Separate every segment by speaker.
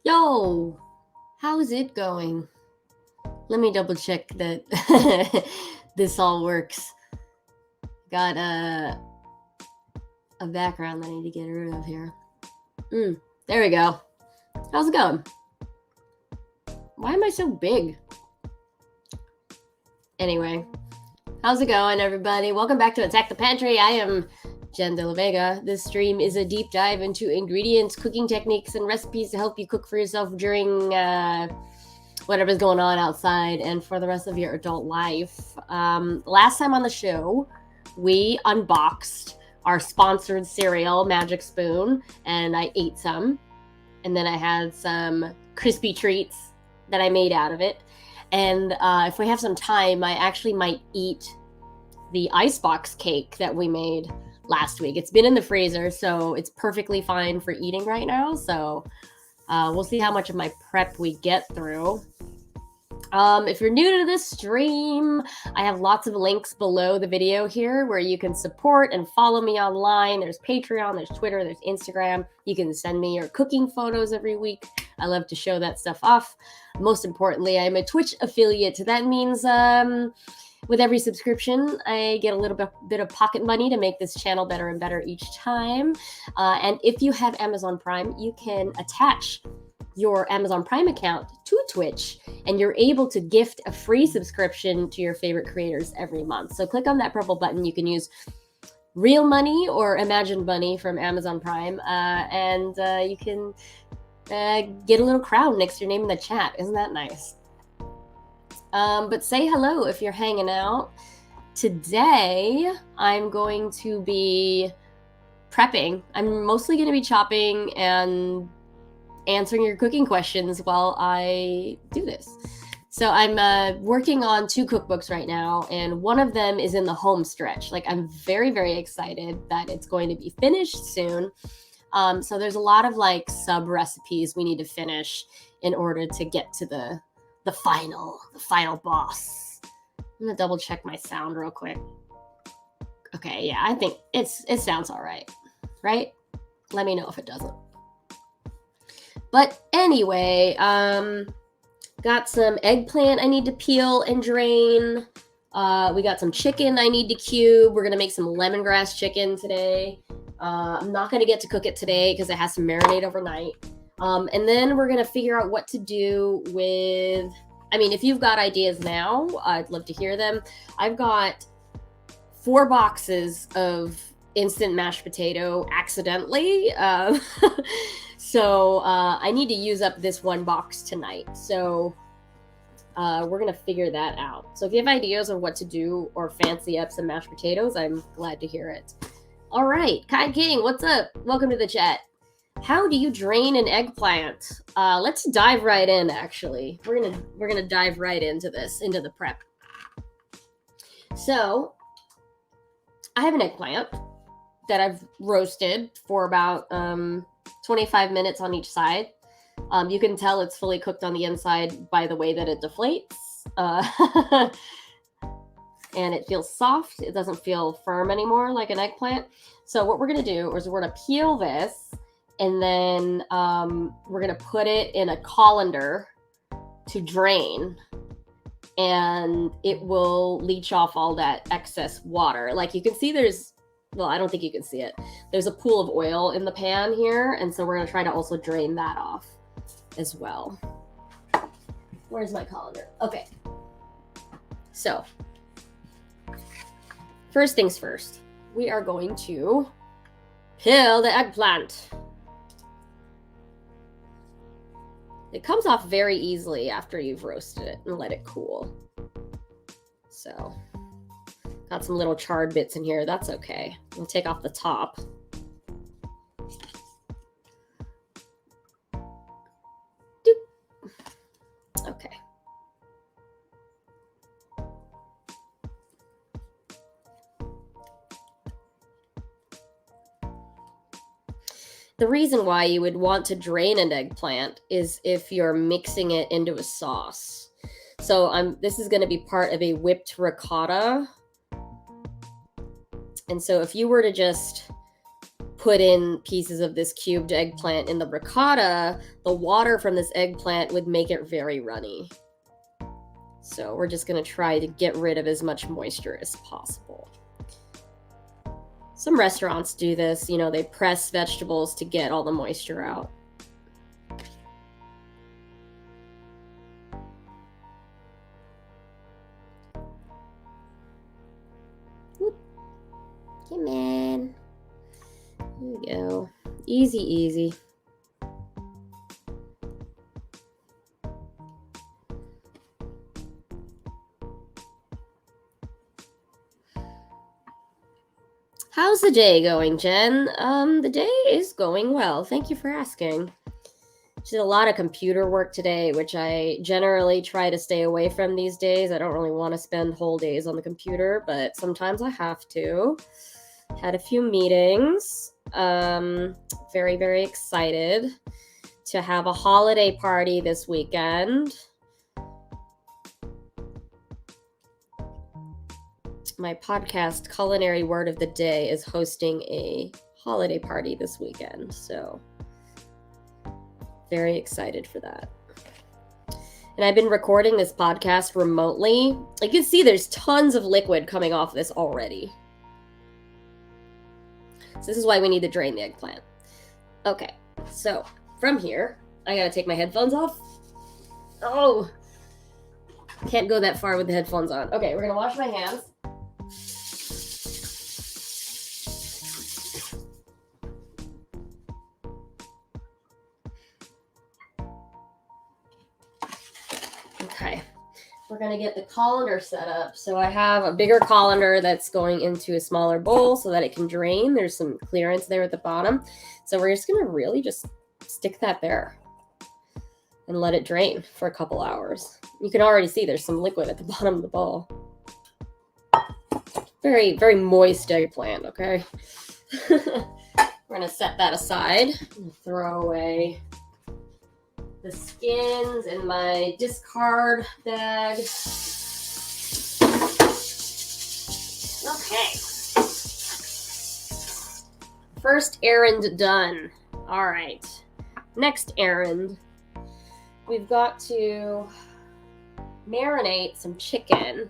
Speaker 1: Yo, how's it going? Let me double check that this all works. Got a background that I need to get rid of here. There we go. How's it going? Why am I so big? Anyway, how's it going, everybody? Welcome back to Attack the Pantry. I am Jenn de la Vega. This stream is a deep dive into ingredients, cooking techniques, and recipes to help you cook for yourself during whatever's going on outside and for the rest of your adult life. Last time on the show, we unboxed our sponsored cereal, Magic Spoon, and I ate some. And then I had some crispy treats that I made out of it. And if we have some time, I actually might eat the icebox cake that we made last week. It's been in the freezer, so it's perfectly fine for eating right now. So we'll see how much of my prep we get through. If you're new to this stream, I have lots of links below the video here where you can support and follow me online. There's Patreon, there's Twitter, there's Instagram. You can send me your cooking photos every week. I love to show that stuff off. Most importantly, I'm a Twitch affiliate. That means with every subscription, I get a little bit of pocket money to make this channel better and better each time. And if you have Amazon Prime, you can attach your Amazon Prime account to Twitch, and you're able to gift a free subscription to your favorite creators every month. So click on that purple button. You can use real money or imagined money from Amazon Prime, and you can get a little crown next to your name in the chat. Isn't that nice? But say hello if you're hanging out. Today, I'm going to be prepping. I'm mostly going to be chopping and answering your cooking questions while I do this. So I'm working on 2 cookbooks right now, and one of them is in the home stretch. Like, I'm very, very excited that it's going to be finished soon. So there's a lot of like sub recipes we need to finish in order to get to the final boss. I'm gonna double check my sound real quick. Okay, yeah, I think it sounds all right, right? Let me know if it doesn't. But anyway, got some eggplant I need to peel and drain. We got some chicken I need to cube. We're gonna make some lemongrass chicken today. I'm not gonna get to cook it today because it has to marinate overnight. And then we're gonna figure out what to do with, I mean, if you've got ideas now, I'd love to hear them. I've got 4 boxes of instant mashed potato accidentally. So I need to use up this 1 box tonight. So we're going to figure that out. So if you have ideas on what to do or fancy up some mashed potatoes, I'm glad to hear it. All right, Kai King, what's up? Welcome to the chat. How do you drain an eggplant? Let's dive right in, actually. We're gonna dive right into this, into the prep. So I have an eggplant that I've roasted for about 25 minutes on each side. You can tell it's fully cooked on the inside by the way that it deflates. And it feels soft. It doesn't feel firm anymore like an eggplant. So what we're going to do is we're going to peel this, and then we're going to put it in a colander to drain, and it will leach off all that excess water. Like you can see there's, well, I don't think you can see it. There's a pool of oil in the pan here, and so we're going to try to also drain that off as well. Where's my colander? Okay. So, first things first, we are going to peel the eggplant. It comes off very easily after you've roasted it and let it cool. So, got some little charred bits in here. That's okay. We'll take off the top. Doop. Okay. The reason why you would want to drain an eggplant is if you're mixing it into a sauce. So this is going to be part of a whipped ricotta. And so if you were to just put in pieces of this cubed eggplant in the ricotta, the water from this eggplant would make it very runny. So we're just going to try to get rid of as much moisture as possible. Some restaurants do this, you know, they press vegetables to get all the moisture out. Come on. There we go. Easy, easy. How's the day going, Jen? The day is going well. Thank you for asking. Did a lot of computer work today, which I generally try to stay away from these days. I don't really want to spend whole days on the computer, but sometimes I have to. Had a few meetings. Very, very excited to have a holiday party this weekend. My podcast, Culinary Word of the Day, is hosting a holiday party this weekend, so very excited for that. And I've been recording this podcast remotely. You can see there's tons of liquid coming off this already. So this is why we need to drain the eggplant. Okay, so from here, I gotta take my headphones off. Oh, can't go that far with the headphones on. Okay, we're gonna wash my hands. Okay, we're gonna get the colander set up. So I have a bigger colander that's going into a smaller bowl so that it can drain. There's some clearance there at the bottom. So we're just gonna really just stick that there and let it drain for a couple hours. You can already see there's some liquid at the bottom of the bowl. Very, very moist eggplant, okay? We're gonna set that aside and throw away the skins in my discard bag. Okay. First errand done. All right. Next errand. We've got to marinate some chicken.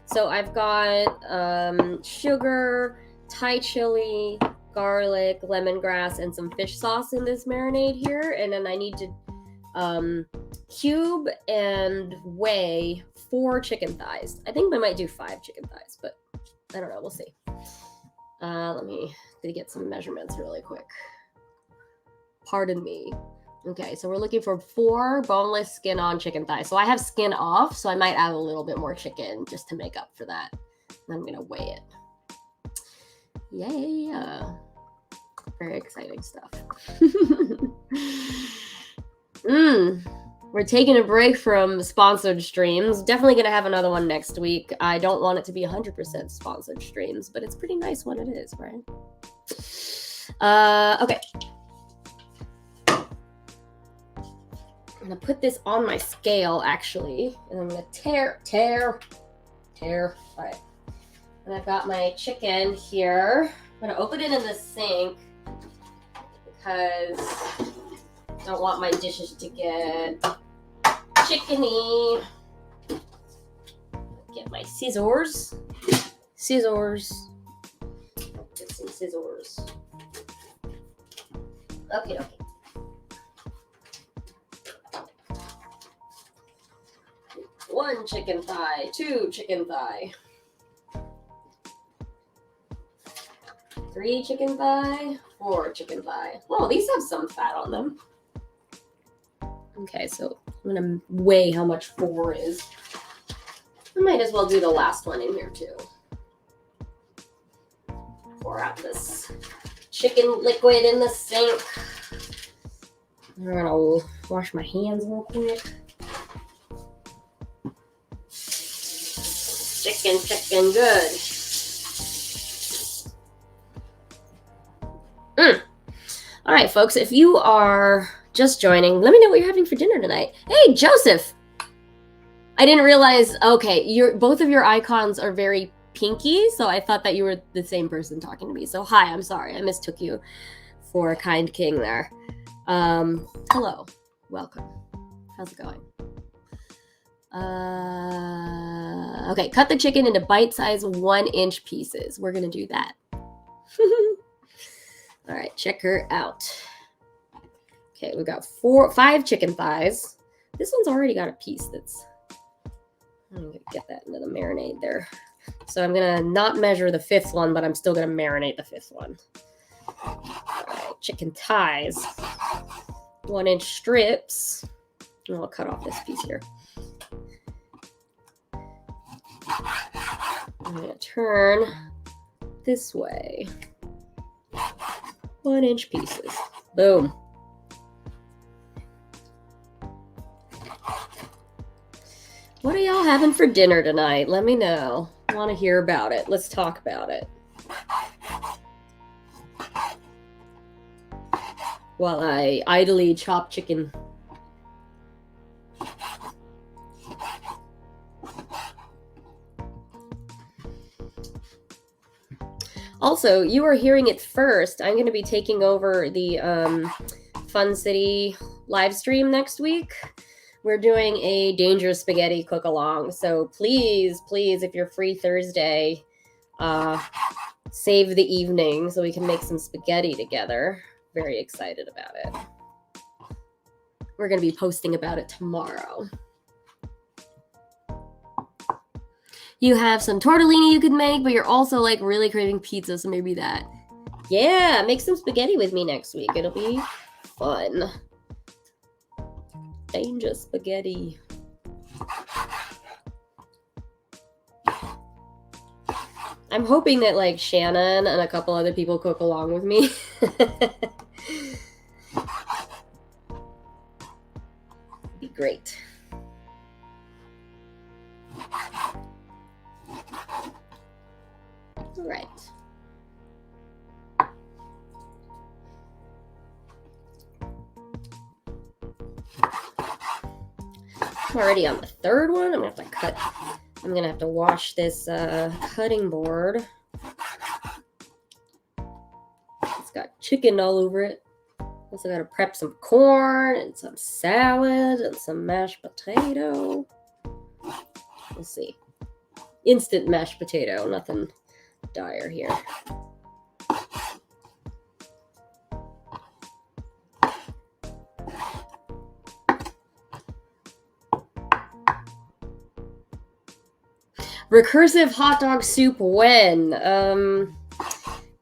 Speaker 1: So I've got sugar, Thai chili, garlic, lemongrass, and some fish sauce in this marinade here. And then I need to cube and weigh 4 chicken thighs. I think I might do 5 chicken thighs, but I don't know. We'll see. Let me get some measurements really quick. Pardon me. Okay, so we're looking for 4 boneless skin-on chicken thighs. So I have skin off, so I might add a little bit more chicken just to make up for that. And I'm going to weigh it. Yay! Very exciting stuff. We're taking a break from sponsored streams. Definitely going to have another one next week. I don't want it to be 100% sponsored streams, but it's pretty nice when it is, right? Okay. I'm going to put this on my scale, actually, and I'm going to tear. All right. And I've got my chicken here. I'm going to open it in the sink because I don't want my dishes to get chickeny. Get my scissors. Get some scissors. Okay. 1 chicken thigh, 2 chicken thigh, 3 chicken thigh, 4 chicken thigh. Oh, these have some fat on them. Okay, so I'm gonna weigh how much 4 is. I might as well do the last one in here too. Pour out this chicken liquid in the sink. I'm gonna wash my hands real quick. Chicken, good. All right, folks, if you are just joining, let me know what you're having for dinner tonight. Hey, Joseph! I didn't realize, okay, both of your icons are very Pinky, so I thought that you were the same person talking to me. So hi, I'm sorry. I mistook you for a kind king there. Hello. Welcome. How's it going? Okay, cut the chicken into bite-sized 1-inch pieces. We're gonna do that. All right, check her out. Okay, we got 5 chicken thighs. This one's already got a piece that's... I'm gonna get that into the marinade there. So I'm gonna not measure the 5th one, but I'm still gonna marinate the 5th one. All right, chicken thighs. 1-inch strips. And I'll cut off this piece here. I'm gonna turn this way. 1-inch pieces. Boom. What are y'all having for dinner tonight? Let me know. I want to hear about it. Let's talk about it. While I idly chop chicken. Also, you are hearing it first. I'm going to be taking over the Fun City live stream next week. We're doing a dangerous spaghetti cook along. So please, please, if you're free Thursday, save the evening so we can make some spaghetti together. Very excited about it. We're going to be posting about it tomorrow. You have some tortellini you could make, but you're also like really craving pizza, so maybe that. Yeah, make some spaghetti with me next week. It'll be fun. Danger spaghetti. I'm hoping that like Shannon and a couple other people cook along with me. Be great. All right. I'm already on the 3rd one. I'm gonna have to cut. I'm gonna have to wash this cutting board. It's got chicken all over it. Also gotta prep some corn and some salad and some mashed potato. Let's see. Instant mashed potato, nothing dire here. Recursive hot dog soup when?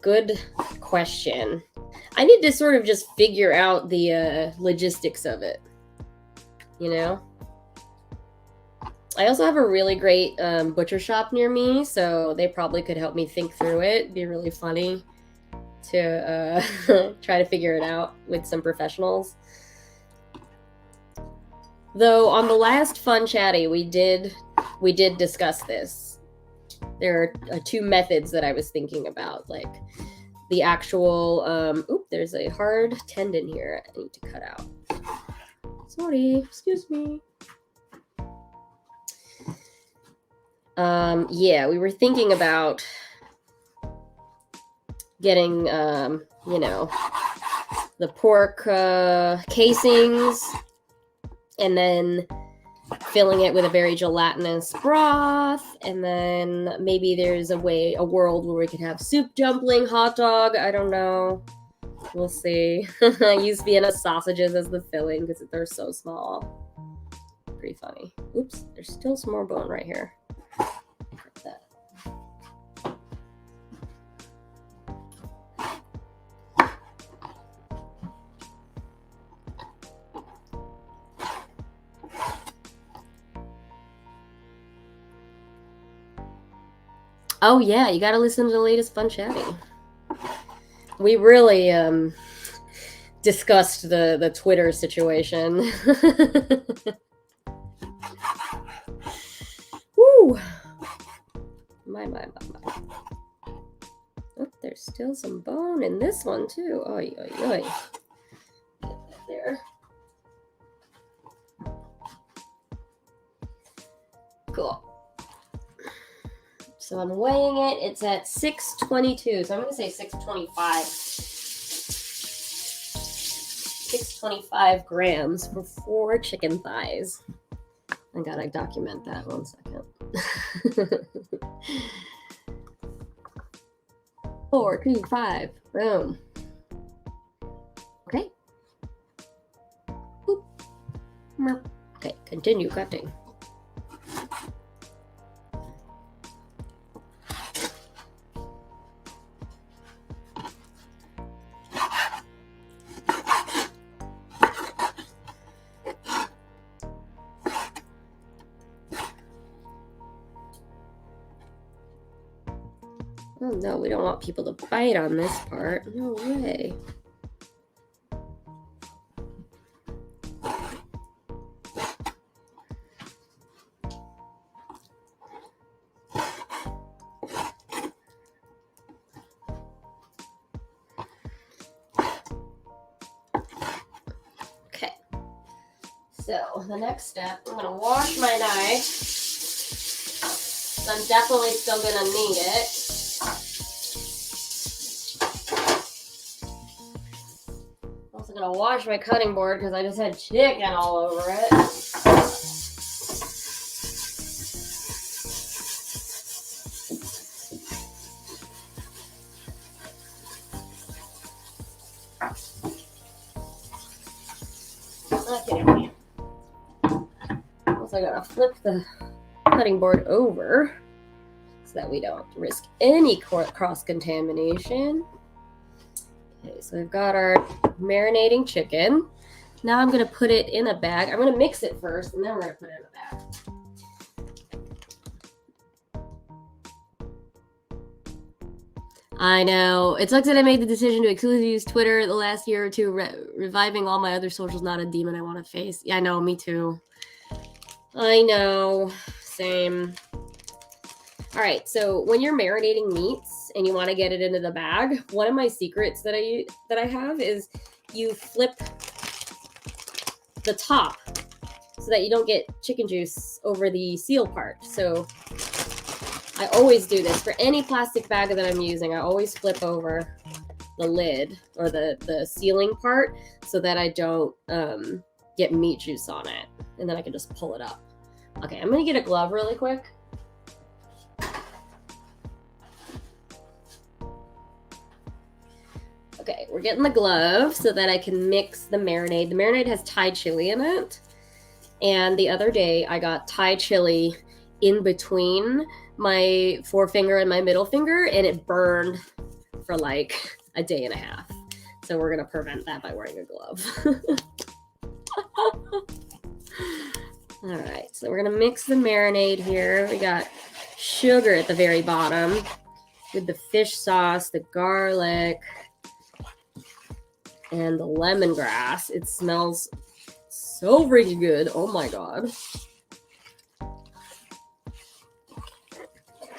Speaker 1: Good question. I need to sort of just figure out the logistics of it. You know? I also have a really great butcher shop near me, so they probably could help me think through it. It'd be really funny to try to figure it out with some professionals. Though on the last Fun Chatty, we did discuss this. There are 2 methods that I was thinking about, like the actual oop, there's a hard tendon here I need to cut out. Sorry, excuse me. Yeah, we were thinking about getting you know, the pork casings and then filling it with a very gelatinous broth, and then maybe there's a world where we could have soup dumpling hot dog. I don't know. We'll see. I use Vienna sausages as the filling because they're so small. Pretty funny. Oops, there's still some more bone right here. That. Oh yeah, you gotta listen to the latest Fun Chatty. We really discussed the Twitter situation. Woo! My. Oh, there's still some bone in this one too. Oy, oy, oy. Get that there. Cool. So I'm weighing it. It's at 622. So I'm going to say 625. 625 grams for 4 chicken thighs. I gotta document that 1 second. 4, 2, 5. Boom. Okay. Boop. Okay, continue cutting. Oh no, we don't want people to bite on this part. No way. Okay. So the next step, I'm gonna wash my knife. So I'm definitely still gonna need it. I'm gonna wash my cutting board because I just had chicken all over it. Okay. Also gotta flip the cutting board over so that we don't risk any cross-contamination. Okay, so we've got our marinating chicken. Now I'm going to put it in a bag. I'm going to mix it first, and then we're going to put it in a bag. I know. It sucks that I made the decision to exclusively use Twitter the last year or two, reviving all my other socials. Not a demon I want to face. Yeah, I know. Me too. I know. Same. All right, so when you're marinating meats and you want to get it into the bag, one of my secrets that I have is you flip the top so that you don't get chicken juice over the seal part. So I always do this for any plastic bag that I'm using. I always flip over the lid or the sealing part so that I don't get meat juice on it, and then I can just pull it up. Okay, I'm gonna get a glove really quick. Okay, we're getting the glove so that I can mix the marinade. The marinade has Thai chili in it. And the other day I got Thai chili in between my forefinger and my middle finger, and it burned for like a day and a half. So we're gonna prevent that by wearing a glove. All right, so we're gonna mix the marinade here. We got sugar at the very bottom with the fish sauce, the garlic, and the lemongrass. It smells so freaking good. Oh my god.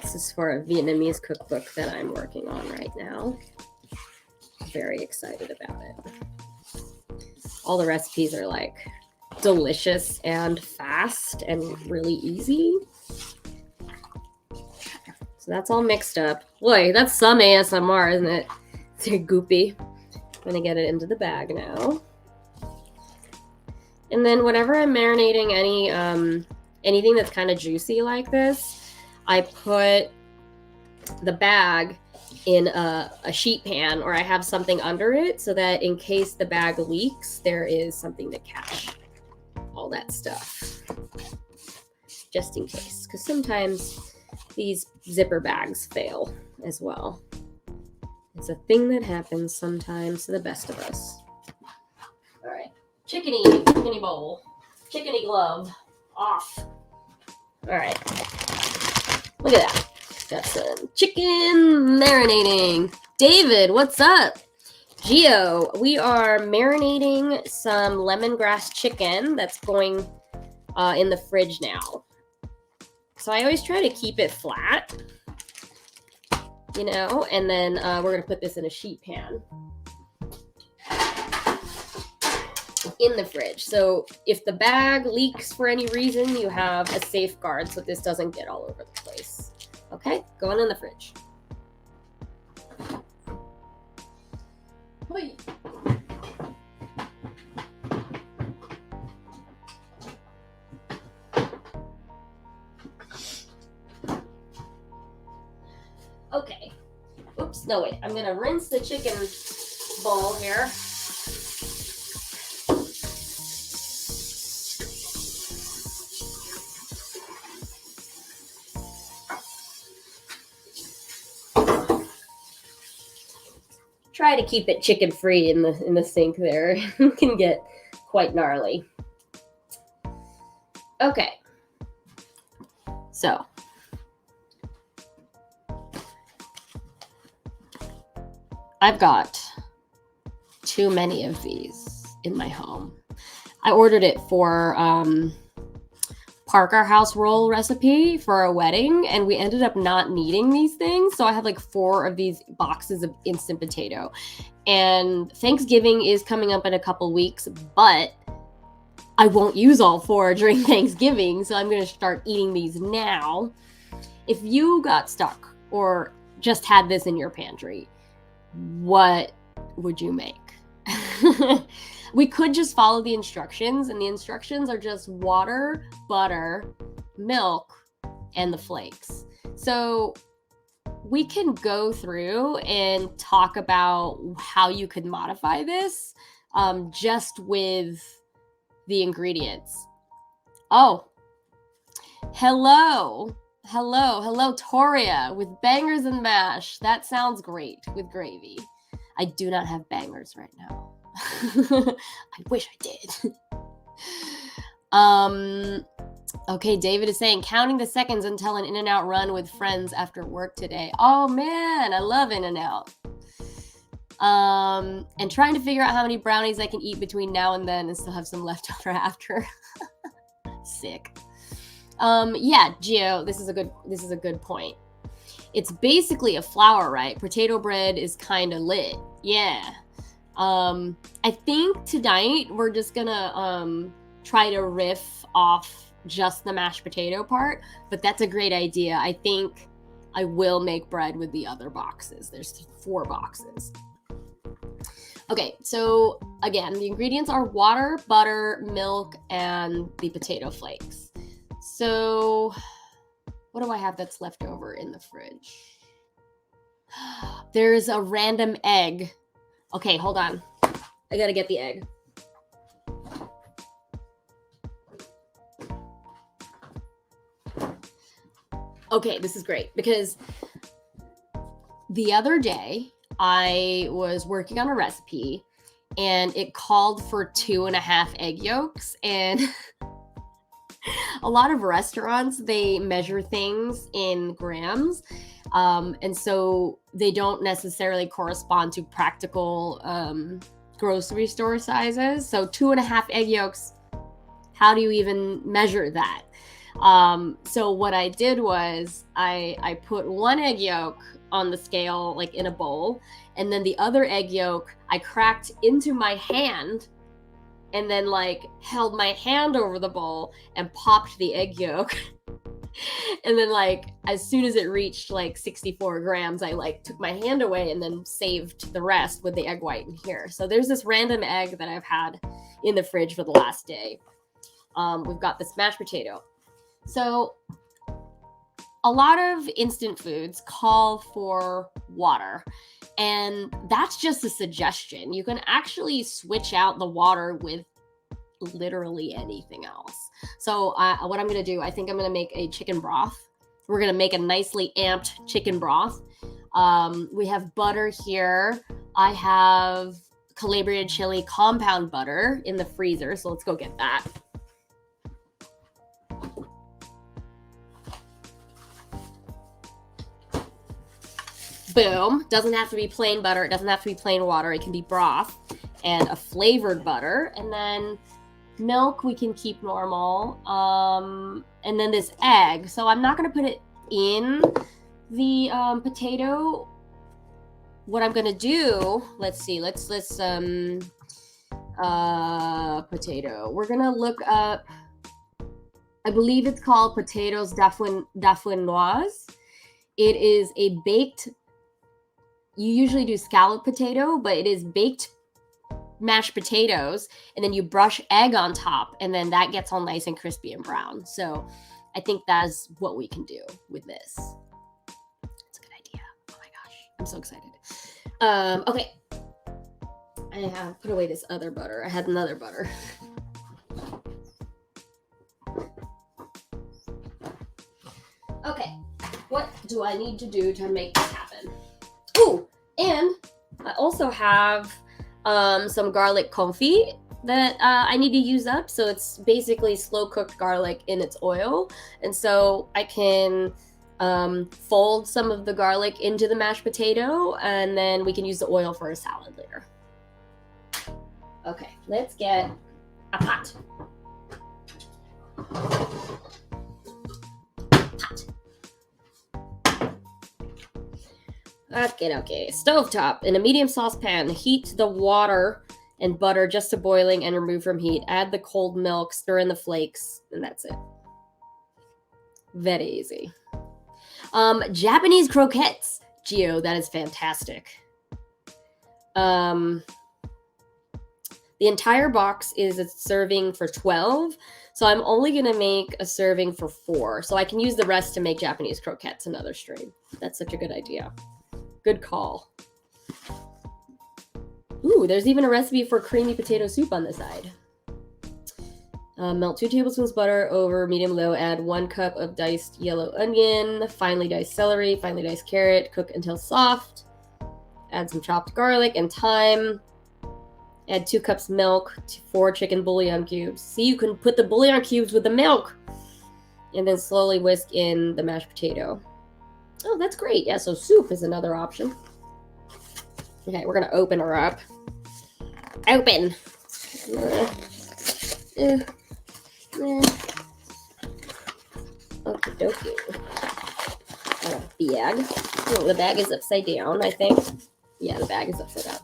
Speaker 1: This is for a Vietnamese cookbook that I'm working on right now. Very excited about it. All the recipes are like delicious and fast and really easy. So that's all mixed up. Boy, that's some ASMR, isn't it? It's goopy. I'm gonna get it into the bag now. And then whenever I'm marinating anything that's kind of juicy like this, I put the bag in a sheet pan, or I have something under it so that in case the bag leaks, there is something to catch all that stuff. Just in case, because sometimes these zipper bags fail as well. It's a thing that happens sometimes to the best of us. All right, chickeny bowl, chickeny glove, off. All right, look at that. Got some chicken marinating. David, what's up? Geo, we are marinating some lemongrass chicken that's going in the fridge now. So I always try to keep it flat, you know, and then we're going to put this in a sheet pan in the fridge. So if the bag leaks for any reason, you have a safeguard so this doesn't get all over the place. Okay, going in the fridge. Wait. Okay. Oops, no wait. I'm gonna rinse the chicken bowl here. Try to keep it chicken free in the sink there. It can get quite gnarly. Okay. So I've got too many of these in my home. I ordered it for Parker House roll recipe for a wedding, and we ended up not needing these things. So I have like 4 of these boxes of instant potato. And Thanksgiving is coming up in a couple weeks, but I won't use all 4 during Thanksgiving. So I'm going to start eating these now. If you got stuck or just had this in your pantry, what would you make? We could just follow the instructions, and the instructions are just water, butter, milk, and the flakes. So we can go through and talk about how you could modify this just with the ingredients. Oh, hello, Toria with bangers and mash. That sounds great with gravy. I do not have bangers right now. I wish I did. Okay, David is saying counting the seconds until an In-N-Out run with friends after work today. Oh man, I love In-N-Out. And trying to figure out how many brownies I can eat between now and then and still have some left over after. Sick. Yeah, Gio, this is a good point. It's basically a flour, right? Potato bread is kind of lit. Yeah. I think tonight we're just gonna try to riff off just the mashed potato part, but that's a great idea. I think I will make bread with the other boxes. There's 4 boxes. Okay, so again, the ingredients are water, butter, milk, and the potato flakes. So what do I have that's left over in the fridge? There's a random egg. Okay, hold on. I gotta get the egg. Okay, this is great because the other day I was working on a recipe and it called for 2.5 egg yolks, and a lot of restaurants, they measure things in grams. And so they don't necessarily correspond to practical grocery store sizes. So 2.5 egg yolks, how do you even measure that? So what I did was I put 1 egg yolk on the scale, like in a bowl, and then the other egg yolk I cracked into my hand, and then like held my hand over the bowl and popped the egg yolk. And then like as soon as it reached like 64 grams, I like took my hand away and then saved the rest with the egg white in here. So there's this random egg that I've had in the fridge for the last day. We've got this mashed potato. So a lot of instant foods call for water, and that's just a suggestion. You can actually switch out the water with literally anything else. So what I'm going to do, I think I'm going to make a chicken broth. We're going to make a nicely amped chicken broth. We have butter here. I have Calabrian chili compound butter in the freezer, so let's go get that. Boom. Doesn't have to be plain butter. It doesn't have to be plain water. It can be broth and a flavored butter. And then milk we can keep normal. And then this egg. So I'm not going to put it in the potato. What I'm going to do, let's see. Let's potato. We're going to look up, I believe it's called potatoes dauphinoise. It is a baked, you usually do scalloped potato, but it is baked mashed potatoes, and then you brush egg on top, and then that gets all nice and crispy and brown. So I think that's what we can do with this. It's a good idea. Oh my gosh, I'm so excited. Okay. I have put away this other butter. I had another butter. Okay, what do I need to do to make this happen? Ooh, and I also have some garlic confit that I need to use up. So it's basically slow cooked garlic in its oil. And so I can fold some of the garlic into the mashed potato, and then we can use the oil for a salad later. Okay, let's get a pot. Okay. Stovetop. In a medium saucepan, heat the water and butter just to boiling and remove from heat. Add the cold milk, stir in the flakes, and that's it. Very easy. Japanese croquettes. Gio, that is fantastic. The entire box is a serving for 12, so I'm only going to make a serving for 4. So I can use the rest to make Japanese croquettes another stream. That's such a good idea. Good call. Ooh, there's even a recipe for creamy potato soup on the side. Melt 2 tablespoons butter over medium-low. Add 1 cup of diced yellow onion, finely diced celery, finely diced carrot. Cook until soft. Add some chopped garlic and thyme. Add 2 cups milk, 4 chicken bouillon cubes. See, you can put the bouillon cubes with the milk. And then slowly whisk in the mashed potato. Oh, that's great. Yeah, so soup is another option. Okay, we're going to open her up. Open. Okie dokie. Bag. Oh, the bag is upside down, I think. Yeah, the bag is upside down.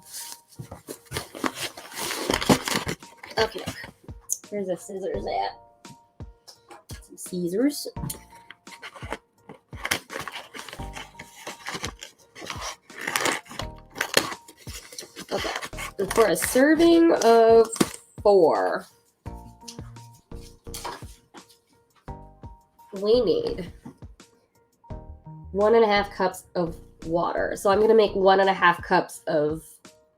Speaker 1: Okay, where's the scissors at? Some scissors. Okay, and for a serving of 4, we need 1.5 cups of water. So I'm going to make 1.5 cups of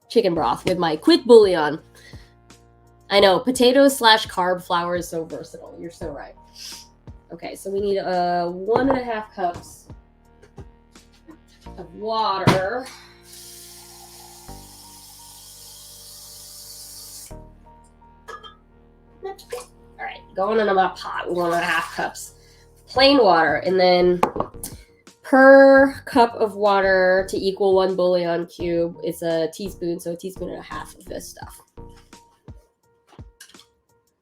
Speaker 1: chicken broth with my quick bouillon. I know, potatoes / carb flour is so versatile. You're so right. Okay, so we need 1.5 cups of water. All right, going into my pot, 1.5 cups. Plain water, and then per cup of water to equal 1 bouillon cube, it's a teaspoon, so a teaspoon and a half of this stuff.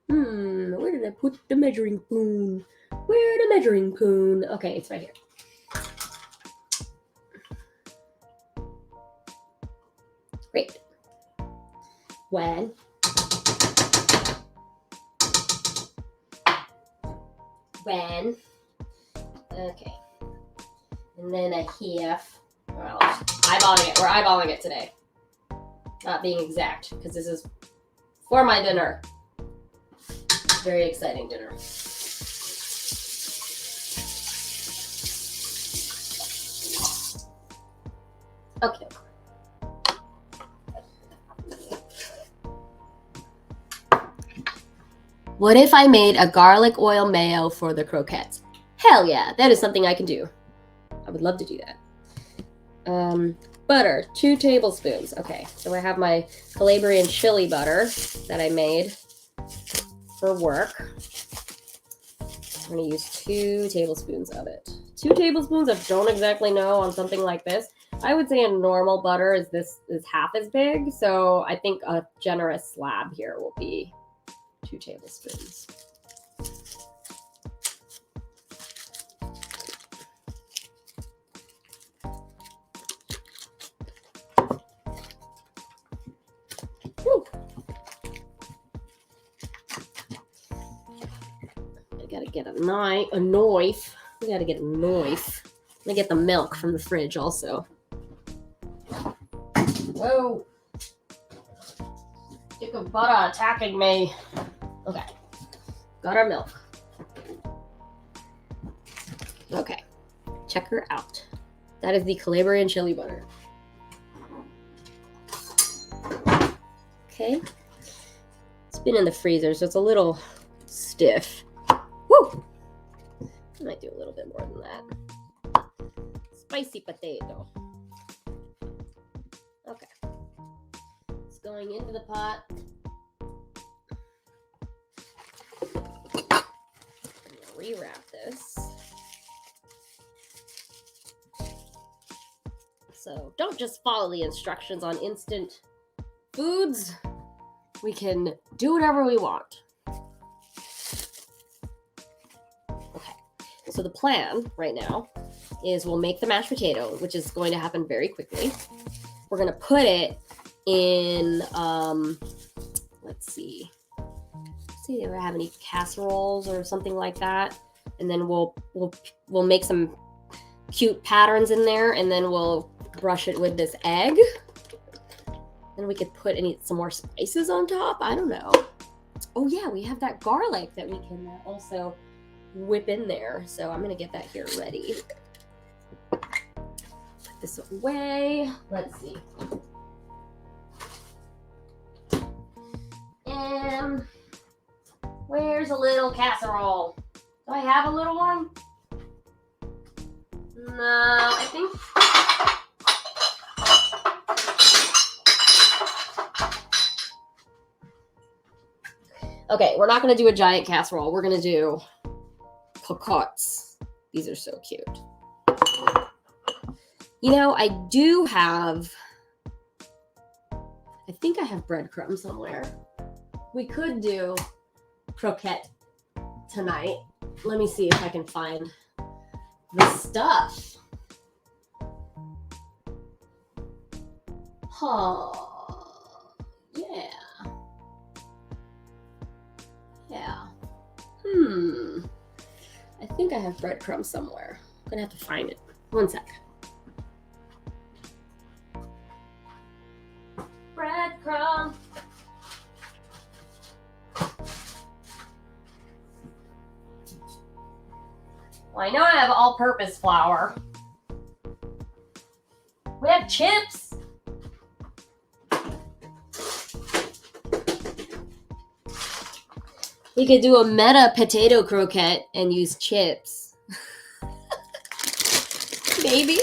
Speaker 1: Where did I put the measuring spoon? Where the measuring spoon? Okay, it's right here. Great. When okay, and then a half. Well, eyeballing it. We're eyeballing it today. Not being exact, because this is for my dinner. Very exciting dinner. Okay. What if I made a garlic oil mayo for the croquettes? Hell yeah, that is something I can do. I would love to do that. Butter, 2 tablespoons. Okay, so I have my Calabrian chili butter that I made for work. I'm going to use 2 tablespoons of it. 2 tablespoons, I don't exactly know on something like this. I would say a normal butter is half as big, so I think a generous slab here will be 2 tablespoons. Whew. I gotta get a knife. We gotta get a knife. gonna get the milk from the fridge also. Whoa. Stick of butter attacking me. Okay. Got our milk. Okay. Check her out. That is the Calabrian chili butter. Okay. It's been in the freezer, so it's a little stiff. Woo! I might do a little bit more than that. Spicy potato. Okay. It's going into the pot. I'm gonna rewrap this. So don't just follow the instructions on instant foods. We can do whatever we want. Okay, so the plan right now is we'll make the mashed potato, which is going to happen very quickly. We're going to put it in, let's see if we ever have any casseroles or something like that. And then we'll make some cute patterns in there, and then we'll brush it with this egg. Then we could put some more spices on top. I don't know. Oh yeah, we have that garlic that we can also whip in there. So I'm gonna get that here ready. Put this away. Let's see. And where's a little casserole? Do I have a little one? No, I think. Okay, we're not going to do a giant casserole. We're going to do cocottes. These are so cute. You know, I do have, I think I have breadcrumbs somewhere. We could do croquette tonight. Let me see if I can find the stuff. Yeah. Yeah. I think I have breadcrumbs somewhere. I'm gonna have to find it. One sec. Breadcrumb. Well, I know I have all-purpose flour. We have chips. We could do a meta potato croquette and use chips. Maybe?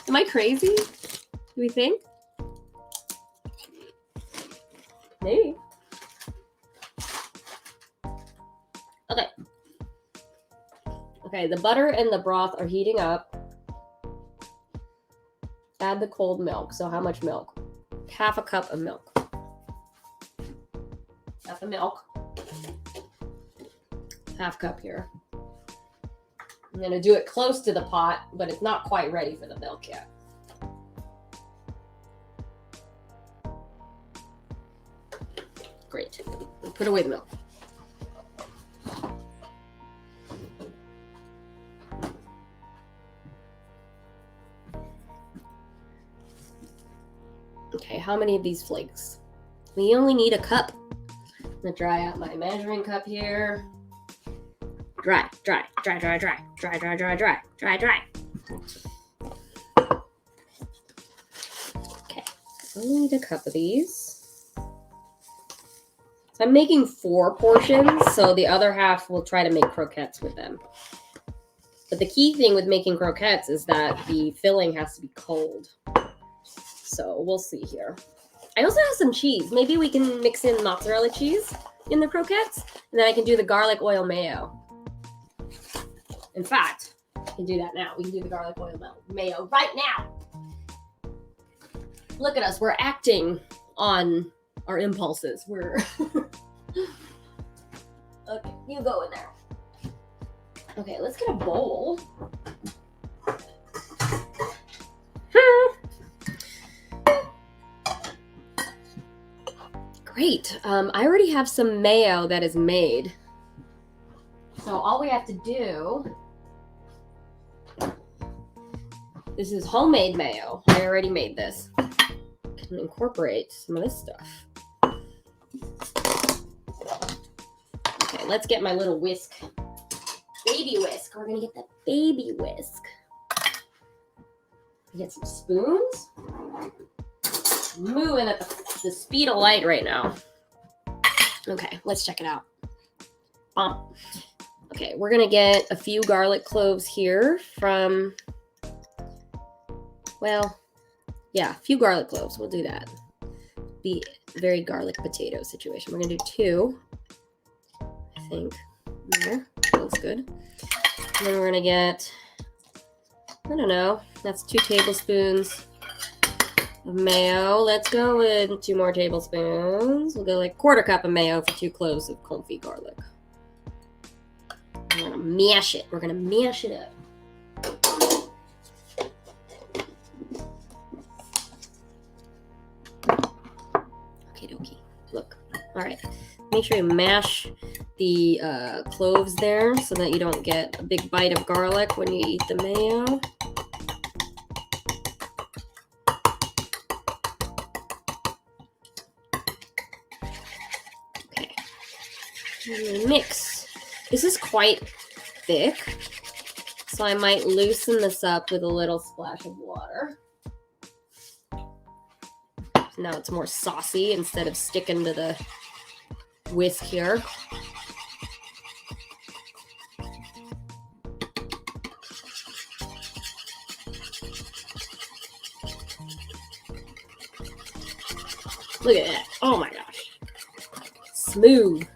Speaker 1: Am I crazy? Do we think? Maybe. Okay. Okay, the butter and the broth are heating up. Add the cold milk. So how much milk? Half a cup of milk. Half the milk. Half cup here. I'm going to do it close to the pot, but it's not quite ready for the milk yet. Great. Put away the milk. Okay, how many of these flakes? We only need a cup. I'm going to dry out my measuring cup here. Dry. Okay, I need a cup of these. So I'm making 4 portions, so the other half we'll try to make croquettes with them. But the key thing with making croquettes is that the filling has to be cold. So we'll see here. I also have some cheese. Maybe we can mix in mozzarella cheese in the croquettes, and then I can do the garlic oil mayo. In fact, we can do that now. We can do the garlic oil mayo right now. Look at us. We're acting on our impulses. We're... Okay, you go in there. Okay, let's get a bowl. Great. I already have some mayo that is made. So all we have to do This is homemade mayo. I already made this. Can incorporate some of this stuff. Okay, let's get my little whisk. Baby whisk. We're gonna get that baby whisk. Get some spoons. Moving at the speed of light right now. Okay, let's check it out. Okay, we're gonna get a few garlic cloves here from, well, yeah, a few garlic cloves. We'll do that. Be a very garlic potato situation. We're gonna do 2, I think. There, feels good. And then we're gonna get, I don't know, that's 2 tablespoons of mayo. Let's go with 2 more tablespoons. We'll go like 1/4 cup of mayo for 2 cloves of confit garlic. We're gonna mash it. We're gonna mash it up. Okay, dokie. Look. All right. Make sure you mash the cloves there so that you don't get a big bite of garlic when you eat the mayo. Okay. And mix. This is quite thick, so I might loosen this up with a little splash of water. Now it's more saucy instead of sticking to the whisk here. Look at that. Oh my gosh. Smooth.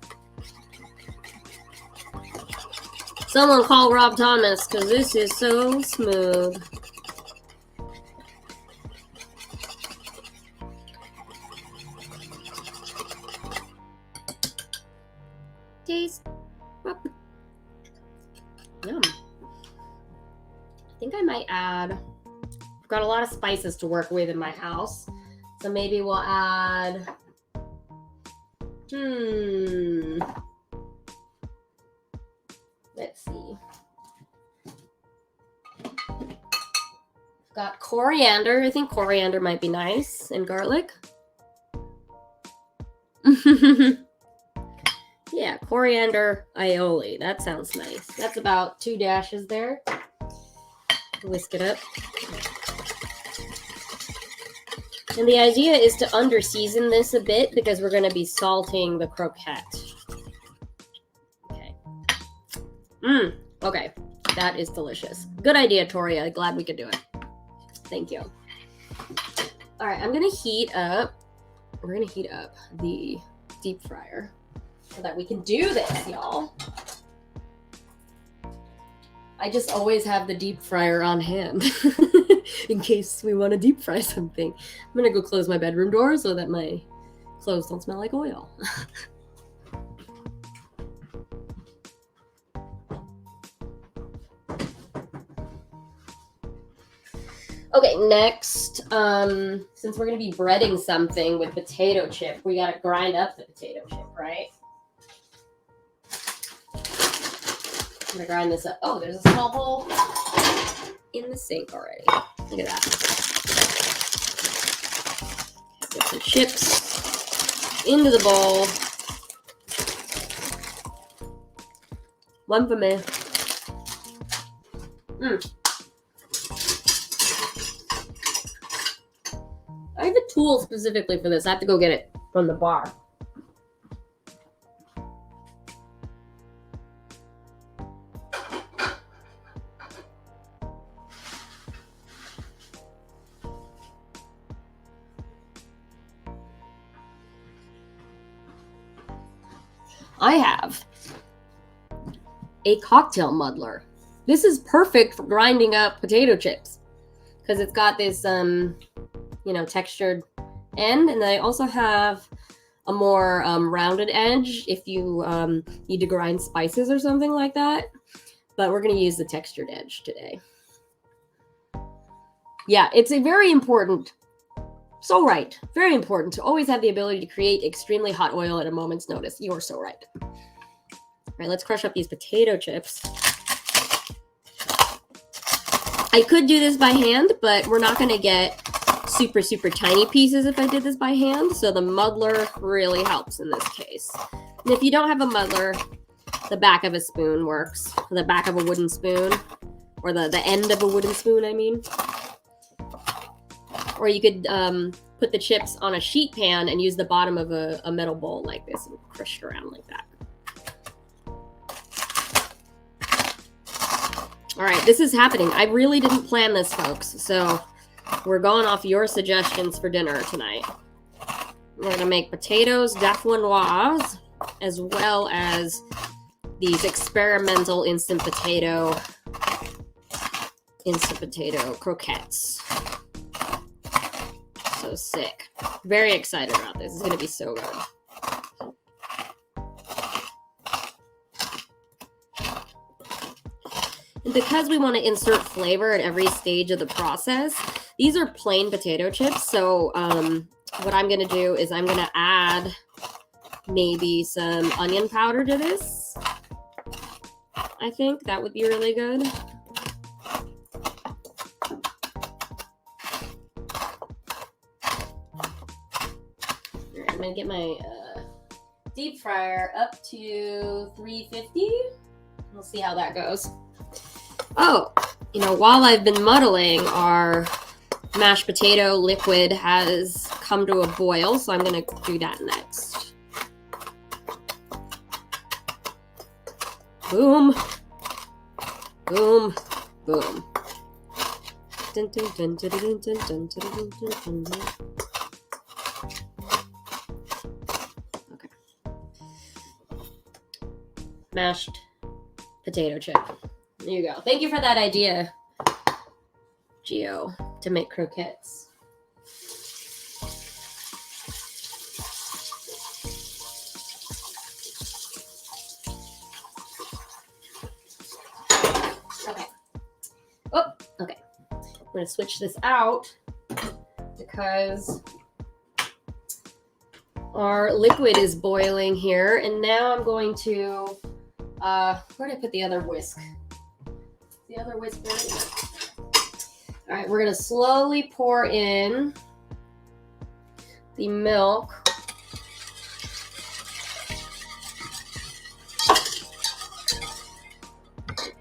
Speaker 1: Someone call Rob Thomas because this is so smooth. Taste. Yum. I think I might add, I've got a lot of spices to work with in my house. So maybe we'll add, let's see. I've got coriander. I think coriander might be nice, and garlic. Yeah, coriander aioli. That sounds nice. That's about 2 dashes there. Whisk it up. And the idea is to under-season this a bit because we're going to be salting the croquette. Okay. Okay. That is delicious. Good idea, Toria. Glad we could do it. Thank you. All right, I'm going to heat up. We're going to heat up the deep fryer so that we can do this, y'all. I just always have the deep fryer on hand in case we want to deep fry something. I'm going to go close my bedroom door so that my clothes don't smell like oil. Okay, next, since we're going to be breading something with potato chip, we got to grind up the potato chip, right? I'm going to grind this up. Oh, there's a small bowl in the sink already. Look at that. Get some chips into the bowl. One for me. I have a tool specifically for this. I have to go get it from the bar. I have a cocktail muddler. This is perfect for grinding up potato chips because it's got this, textured end, and I also have a more rounded edge if you need to grind spices or something like that. But we're going to use the textured edge today. Yeah, it's a very important, so right, very important to always have the ability to create extremely hot oil at a moment's notice. You're so right. All right, let's crush up these potato chips. I could do this by hand, but we're not going to get super, super tiny pieces if I did this by hand. So the muddler really helps in this case. And if you don't have a muddler, the back of a spoon works. The back of a wooden spoon, or the end of a wooden spoon, I mean. Or you could put the chips on a sheet pan and use the bottom of a metal bowl like this and crush it around like that. All right, this is happening. I really didn't plan this, folks. So we're going off your suggestions for dinner tonight. We're gonna make potatoes dauphinoise, as well as these experimental instant potato croquettes. So sick. Very excited about this. It's gonna be so good. And because we want to insert flavor at every stage of the process, these are plain potato chips. So what I'm going to do is I'm going to add maybe some onion powder to this. I think that would be really good. Right, I'm going to get my deep fryer up to 350. We'll see how that goes. Oh, you know, while I've been muddling, our mashed potato liquid has come to a boil, so I'm going to do that next. Boom. Boom. Boom. Dun, dun, dun, dun, dun, dun, dun, dun, dun, dun. Okay. Mashed potato chip. There you go. Thank you for that idea, Gio, to make croquettes. Okay. Oh, okay. I'm going to switch this out because our liquid is boiling here. And now I'm going to, where did I put the other whisk? The other whisper. All right, we're gonna slowly pour in the milk.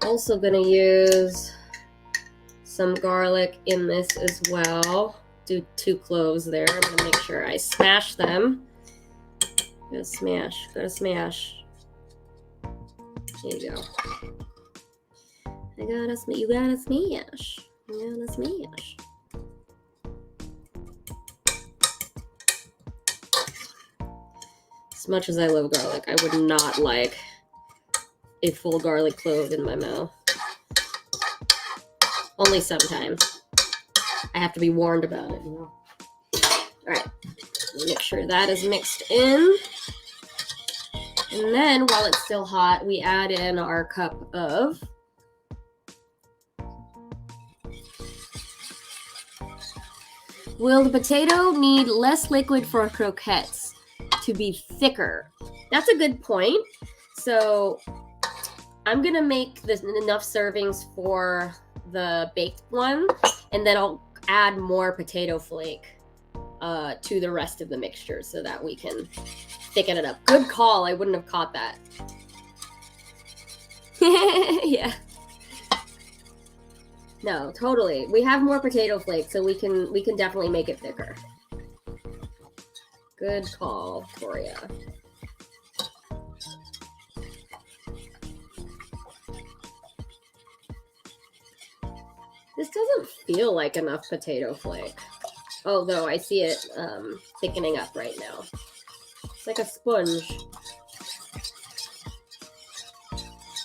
Speaker 1: Also gonna use some garlic in this as well. Do 2 cloves there. I'm gonna make sure I smash them. Gotta smash, gotta smash. There you go. You gotta smash. You gotta smash. As much as I love garlic, I would not like a full garlic clove in my mouth. Only sometimes. I have to be warned about it, you know. Alright. Make sure that is mixed in. And then, while it's still hot, we add in our cup of will the potato need less liquid for croquettes to be thicker? That's a good point. So I'm going to make enough servings for the baked one, and then I'll add more potato flake to the rest of the mixture so that we can thicken it up. Good call. I wouldn't have caught that. Yeah. No, totally. We have more potato flakes, so we can definitely make it thicker. Good call, Toria. This doesn't feel like enough potato flake. Although I see it thickening up right now. It's like a sponge.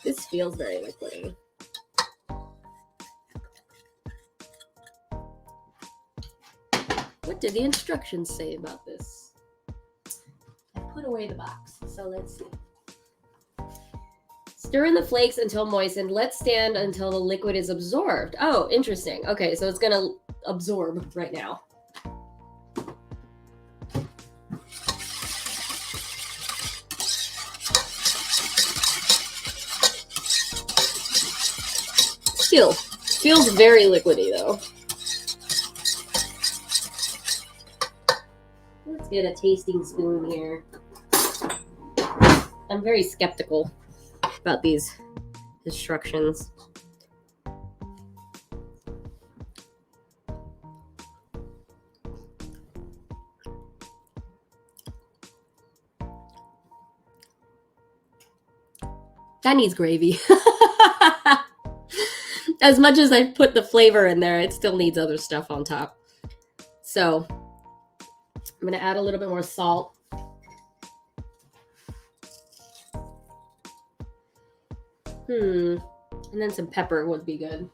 Speaker 1: This feels very liquidy. What did the instructions say about this? I put away the box, so let's see. Stir in the flakes until moistened. Let stand until the liquid is absorbed. Oh, interesting. Okay, so it's gonna absorb right now. Still, Feels very liquidy though. Let's get a tasting spoon here. I'm very skeptical about these instructions. That needs gravy. As much as I put the flavor in there, it still needs other stuff on top. So I'm going to add a little bit more salt. And then some pepper would be good.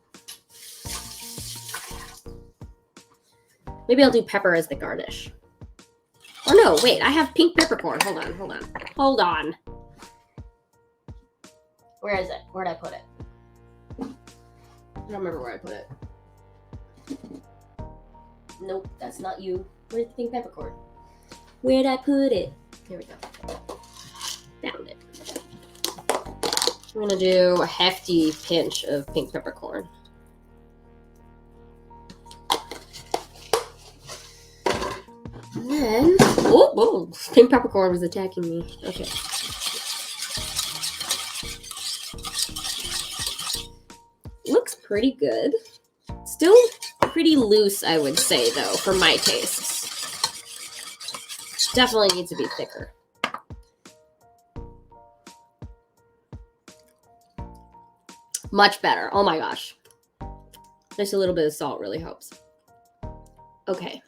Speaker 1: Maybe I'll do pepper as the garnish. Oh no, wait, I have pink peppercorn. Hold on. Where is it? Where'd I put it? I don't remember where I put it. Nope, that's not you. Where's the pink peppercorn? Where'd I put it? Here we go. Found it. I'm gonna do a hefty pinch of pink peppercorn. And then, oh, pink peppercorn was attacking me. Okay. Looks pretty good. Still pretty loose, I would say, though, for my tastes. Definitely needs to be thicker. Much better. Oh my gosh. Just a little bit of salt really helps. Okay.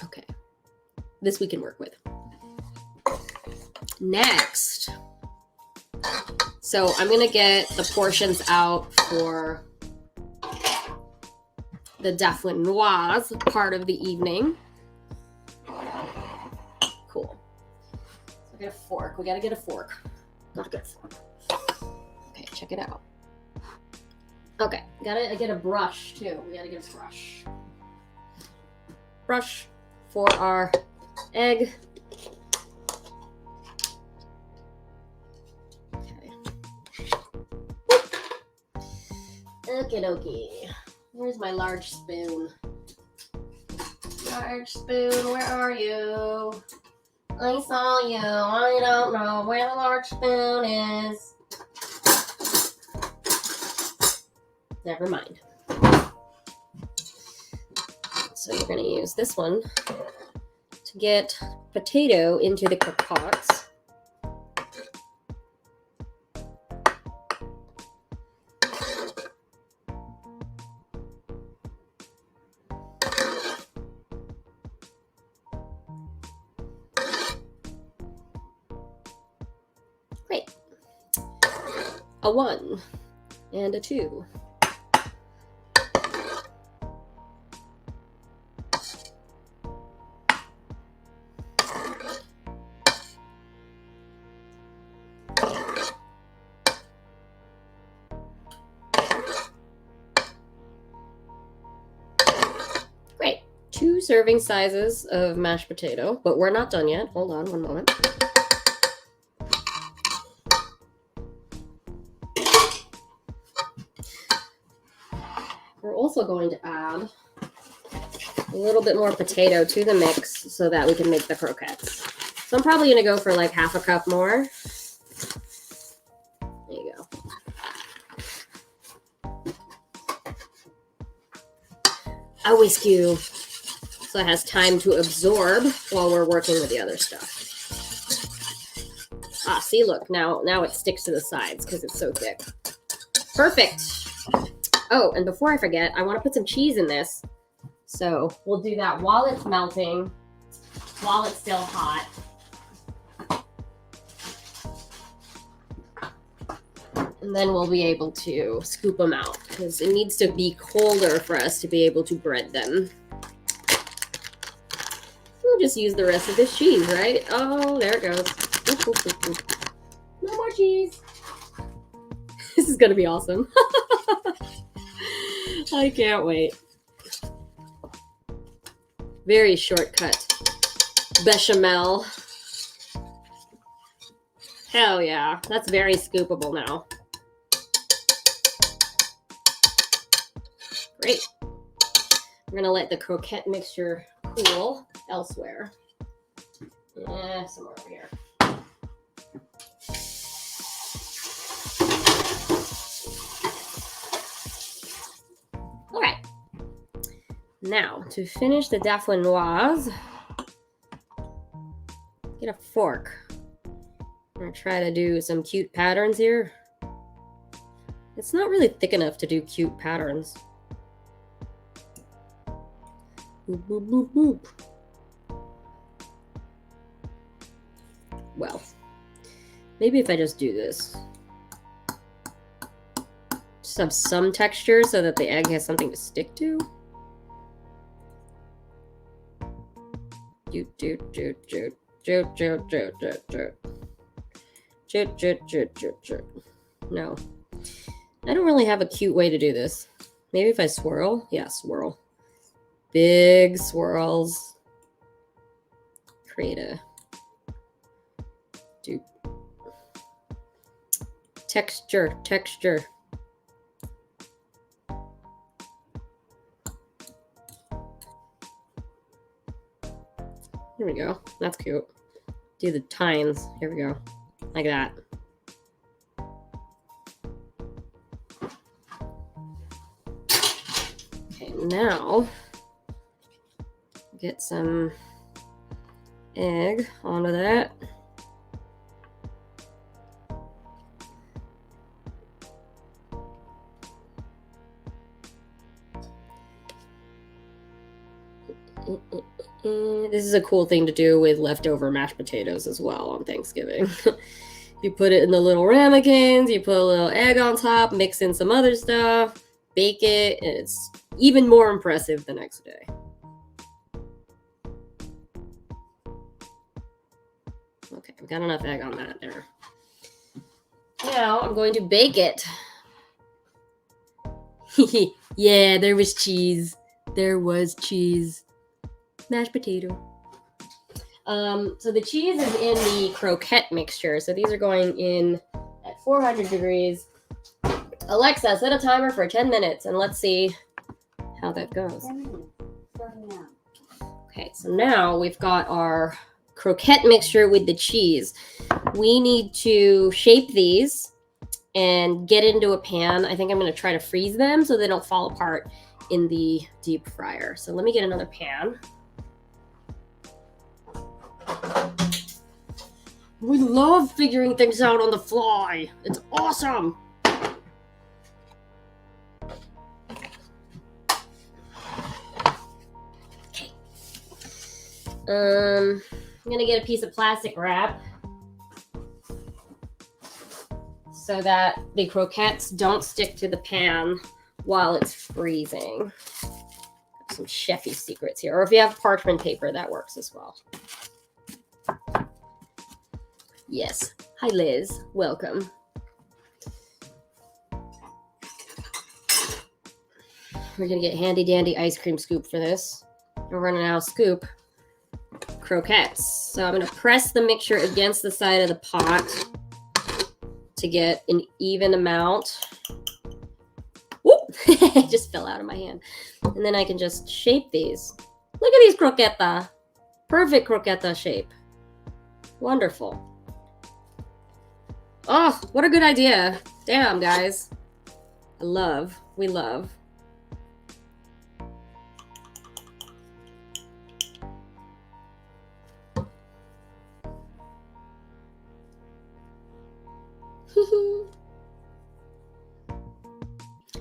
Speaker 1: Okay. This we can work with. Next. So I'm going to get the portions out for the dauphinoise part of the evening. Cool. So get a fork. We got to get a fork. Gotta get a fork. Okay, check it out. Okay, gotta get a brush too. We gotta get a brush. Brush for our egg. Okay. Okie dokie. Where's my large spoon? Large spoon, where are you? I saw you. I don't know where the large spoon is. Never mind. So you're going to use this one to get potato into the cook pots. Great. A 1 and a 2. Great. 2 serving sizes of mashed potato, but we're not done yet. Hold on one moment. We're also going to add a little bit more potato to the mix so that we can make the croquettes. So I'm probably going to go for like half a cup more. There you go. I whisk you so it has time to absorb while we're working with the other stuff. Ah, see, look, now it sticks to the sides because it's so thick. Perfect. Oh, and before I forget, I want to put some cheese in this. So we'll do that while it's melting, while it's still hot. And then we'll be able to scoop them out because it needs to be colder for us to be able to bread them. We'll just use the rest of this cheese, right? Oh, there it goes. No more cheese. This is going to be awesome. I can't wait. Very shortcut bechamel. Hell yeah. That's very scoopable now. Great. We're gonna let the croquette mixture cool elsewhere. Somewhere over here. All right. Now, to finish the dauphinoise, get a fork. I'm gonna try to do some cute patterns here. It's not really thick enough to do cute patterns. Boop, boop, boop, boop. Well, maybe if I just do this. Just have some texture so that the egg has something to stick to. Doot, doot, doot, doot, doot, doot, doot, doot, doot. Doot, doot, doot, doot, doot. No. I don't really have a cute way to do this. Maybe if I swirl? Yeah, swirl. Big swirls. Create a do texture. Here we go. That's cute. Do the tines. Here we go. Like that. Okay, now get some egg onto that. This is a cool thing to do with leftover mashed potatoes as well on Thanksgiving. You put it in the little ramekins, you put a little egg on top, mix in some other stuff, bake it, and it's even more impressive the next day. Okay, I've got enough egg on that there. Now I'm going to bake it. Yeah, there was cheese. There was cheese. Mashed potato. So the cheese is in the croquette mixture. So these are going in at 400 degrees. Alexa, set a timer for 10 minutes and let's see how that goes. 10 minutes. Starting now. Okay, so now we've got our croquette mixture with the cheese. We need to shape these and get into a pan. I think I'm going to try to freeze them so they don't fall apart in the deep fryer. So let me get another pan. We love figuring things out on the fly. It's awesome. Okay. I'm gonna get a piece of plastic wrap so that the croquettes don't stick to the pan while it's freezing. Some chefy secrets here. Or if you have parchment paper, that works as well. Yes. Hi, Liz. Welcome. We're going to get handy dandy ice cream scoop for this. We're going to now scoop croquettes. So I'm going to press the mixture against the side of the pot to get an even amount. Whoop! It just fell out of my hand. And then I can just shape these. Look at these croqueta. Perfect croqueta shape. Wonderful. Oh, what a good idea. Damn, guys. We love.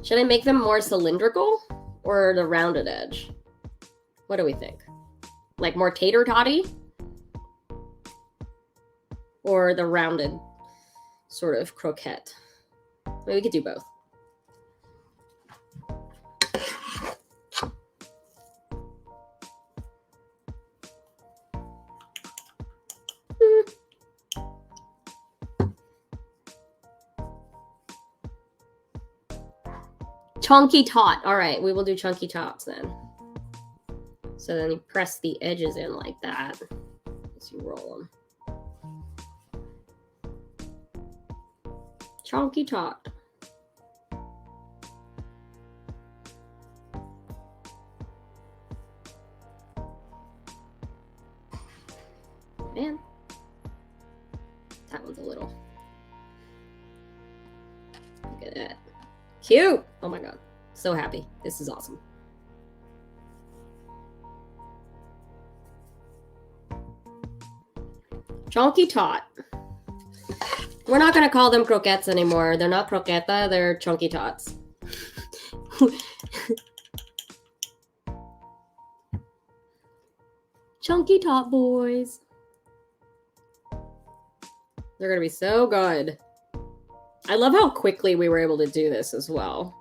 Speaker 1: Should I make them more cylindrical or the rounded edge? What do we think? Like more tater totty? Or the rounded sort of croquette? Maybe we could do both. Chunky tot. All right, we will do chunky tots then. So then you press the edges in like that as you roll them. Chunky tot. Look at that. Cute. Oh my god. So happy. This is awesome. Chonky tot. We're not going to call them croquettes anymore. They're not croqueta, they're chunky tots. Chunky tot boys. They're going to be so good. I love how quickly we were able to do this as well.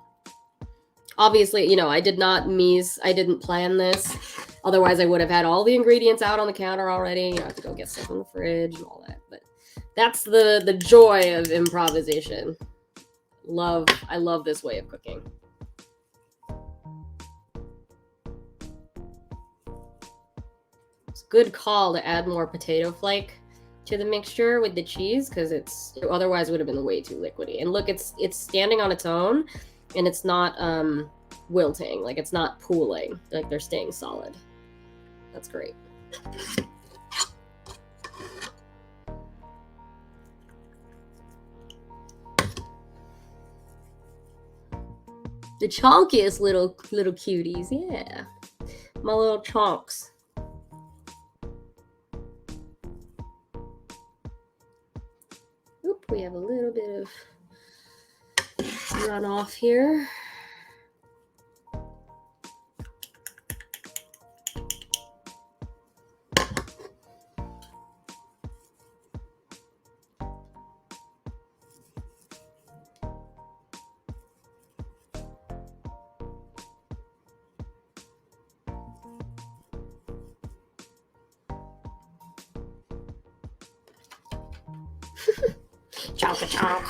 Speaker 1: Obviously, you know, I didn't plan this. Otherwise, I would have had all the ingredients out on the counter already. You know, I have to go get stuff in the fridge and all that. But that's the joy of improvisation. I love this way of cooking. It's a good call to add more potato flake to the mixture with the cheese, because otherwise it would have been way too liquidy. And look, it's standing on its own, and it's not wilting, like it's not pooling, like they're staying solid. That's great. The chonkiest little cuties, yeah. My little chonks. Oop, we have a little bit of runoff here. Chonk.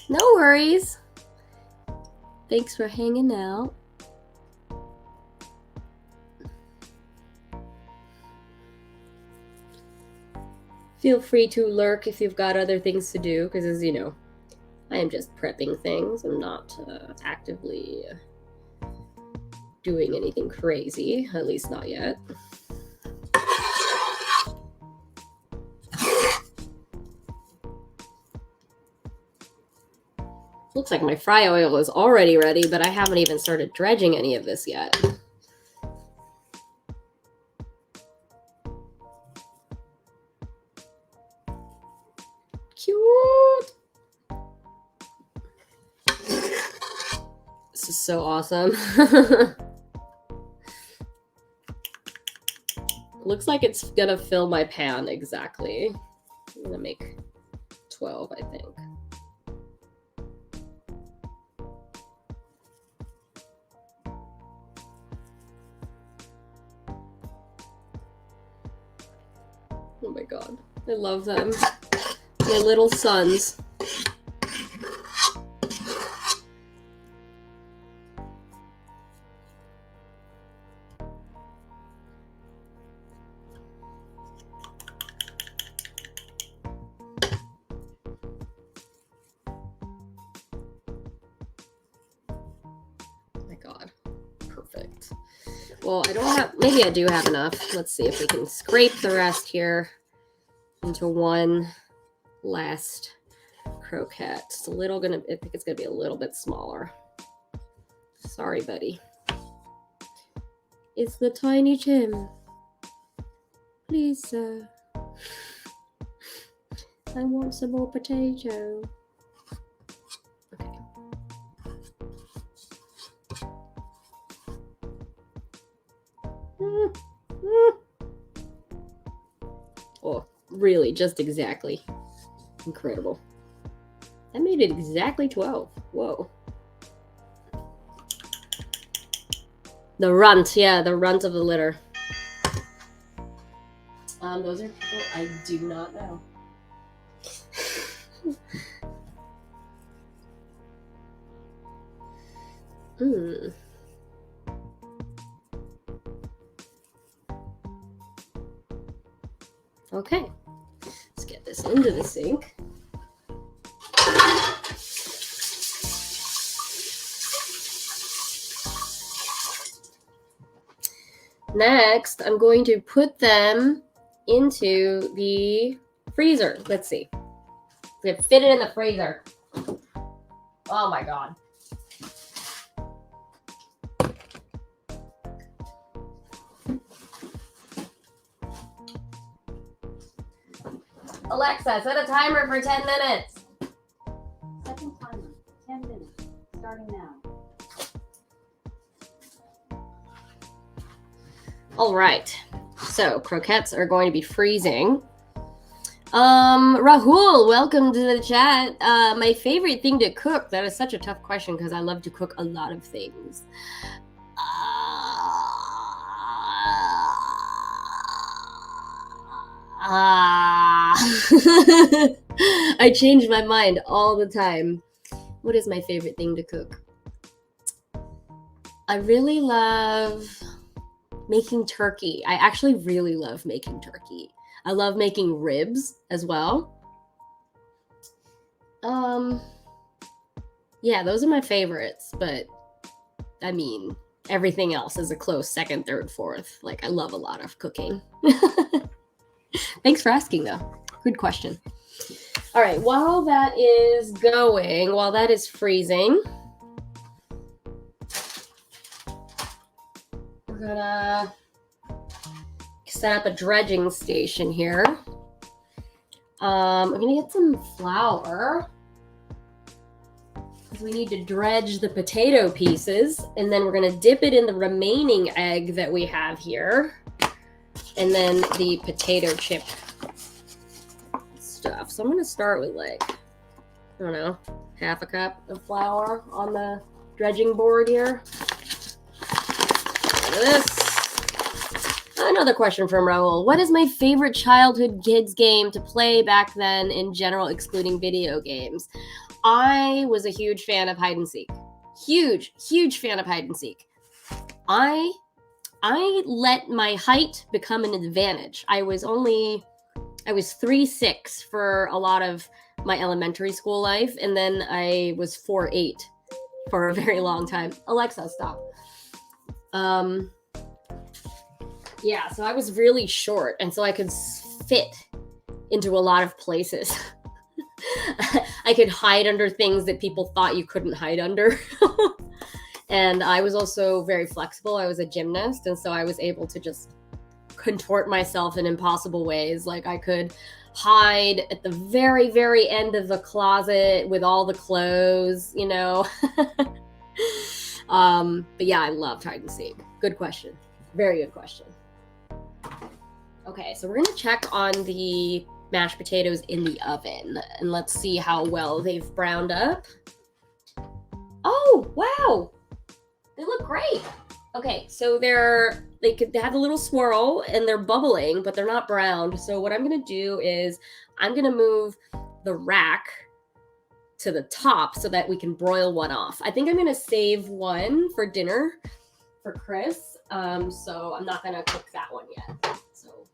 Speaker 1: No worries. Thanks for hanging out. Feel free to lurk if you've got other things to do, because as you know, I am just prepping things. I'm not actively doing anything crazy, at least not yet. Looks like my fry oil is already ready, but I haven't even started dredging any of this yet. Cute! This is so awesome. Looks like it's gonna fill my pan exactly. I'm gonna make 12, I think. Oh my god, I love them. My little sons. Well, I don't have, maybe I do have enough. Let's see if we can scrape the rest here into one last croquette. It's I think it's gonna be a little bit smaller. Sorry, buddy. It's the tiny Tim. Please, sir. I want some more potato. Oh, really, just exactly. Incredible. That made it exactly 12. Whoa. The runt, yeah, the runt of the litter. Those are people I do not know. Okay, let's get this into the sink. Next, I'm going to put them into the freezer. Let's see. We have fit it in the freezer. Oh my God. Alexa, set a timer for 10 minutes.
Speaker 2: Second timer, 10 minutes, starting now.
Speaker 1: All right. So croquettes are going to be freezing. Rahul, welcome to the chat. My favorite thing to cook. That is such a tough question because I love to cook a lot of things. I change my mind all the time. What is my favorite thing to cook? I really love making turkey. I actually really love making turkey. I love making ribs as well. Yeah, those are my favorites, but I mean, everything else is a close second, third, fourth. Like, I love a lot of cooking. Thanks for asking, though. Good question. All right, while that is going, while that is freezing, we're gonna set up a dredging station here. I'm gonna get some flour because we need to dredge the potato pieces, and then we're gonna dip it in the remaining egg that we have here, and then the potato chip stuff. So I'm gonna start with like, I don't know, half a cup of flour on the dredging board here. Look at this. Another question from Raul. What is my favorite childhood kids game to play back then in general, excluding video games? I was a huge fan of hide and seek. Huge fan of hide and seek. I let my height become an advantage. I was 3'6" for a lot of my elementary school life, and then I was 4'8" for a very long time. Alexa, stop. Yeah, so I was really short, and so I could fit into a lot of places. I could hide under things that people thought you couldn't hide under. And I was also very flexible. I was a gymnast, and so I was able to just contort myself in impossible ways. Like, I could hide at the very, very end of the closet with all the clothes, you know. But yeah, I loved hide and seek. Good question. Very good question. Okay, so we're gonna check on the mashed potatoes in the oven, and let's see how well they've browned up. Oh, wow! They look great. Okay, so they have a little swirl and they're bubbling, but they're not browned. So what I'm gonna do is I'm gonna move the rack to the top so that we can broil one off. I think I'm gonna save one for dinner for Chris. So I'm not gonna cook that one yet. So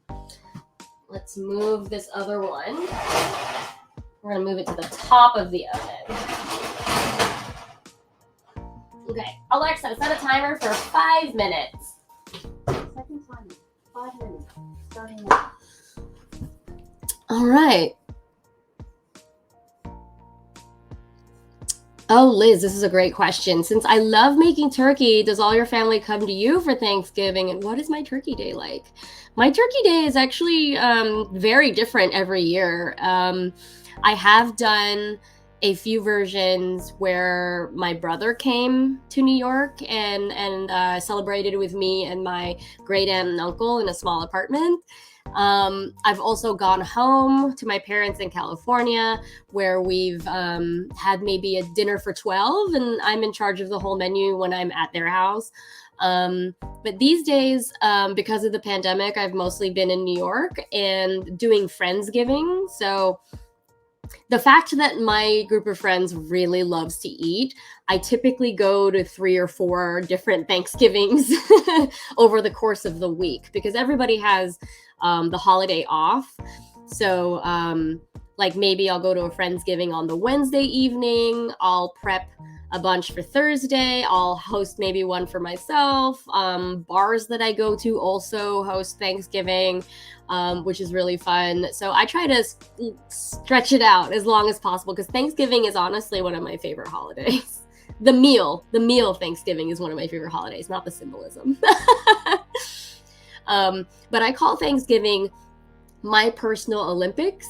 Speaker 1: let's move this other one. We're gonna move it to the top of the oven. Okay, Alexa, set a timer for 5 minutes.
Speaker 2: Second timer, 5 minutes, starting now.
Speaker 1: All right. Oh, Liz, this is a great question. Since I love making turkey, does all your family come to you for Thanksgiving? And what is my turkey day like? My turkey day is actually very different every year. I have done a few versions where my brother came to New York and celebrated with me and my great aunt and uncle in a small apartment. I've also gone home to my parents in California where we've had maybe a dinner for 12 and I'm in charge of the whole menu when I'm at their house. But these days, because of the pandemic, I've mostly been in New York and doing Friendsgiving. So the fact that my group of friends really loves to eat, I typically go to 3 or 4 different Thanksgivings over the course of the week because everybody has the holiday off. So like maybe I'll go to a Friendsgiving on the Wednesday evening. I'll prep a bunch for Thursday. I'll host maybe one for myself. Bars that I go to also host Thanksgiving, which is really fun. So I try to stretch it out as long as possible because Thanksgiving is honestly one of my favorite holidays. The meal Thanksgiving is one of my favorite holidays, not the symbolism. But I call Thanksgiving my personal Olympics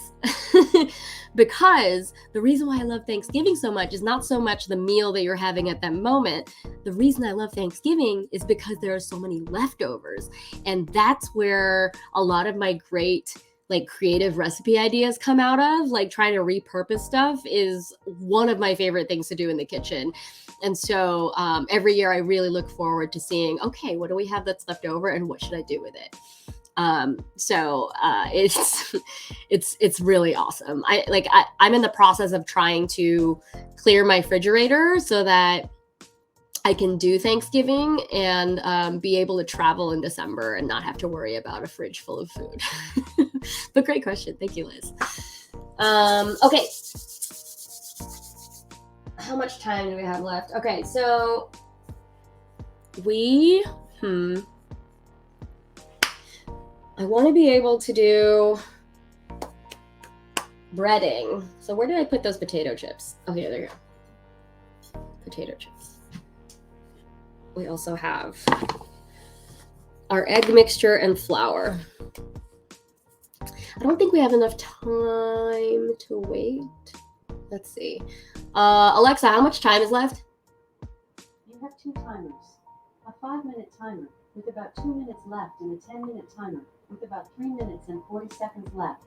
Speaker 1: because the reason why I love Thanksgiving so much is not so much the meal that you're having at that moment. The reason I love Thanksgiving is because there are so many leftovers. And that's where a lot of my great like creative recipe ideas come out of. Like trying to repurpose stuff is one of my favorite things to do in the kitchen. And so every year I really look forward to seeing, okay, what do we have that's left over and what should I do with it? It's really awesome. I'm in the process of trying to clear my refrigerator so that I can do Thanksgiving and be able to travel in December and not have to worry about a fridge full of food. But great question. Thank you, Liz. Okay. How much time do we have left? Okay, so I want to be able to do breading. So where did I put those potato chips? Oh, here, there you go. Potato chips. We also have our egg mixture and flour. I don't think we have enough time to wait. Let's see. Alexa, how much time is left?
Speaker 2: You have 2 timers. A 5-minute timer with about 2 minutes left and a 10-minute timer with about 3 minutes and 40 seconds left.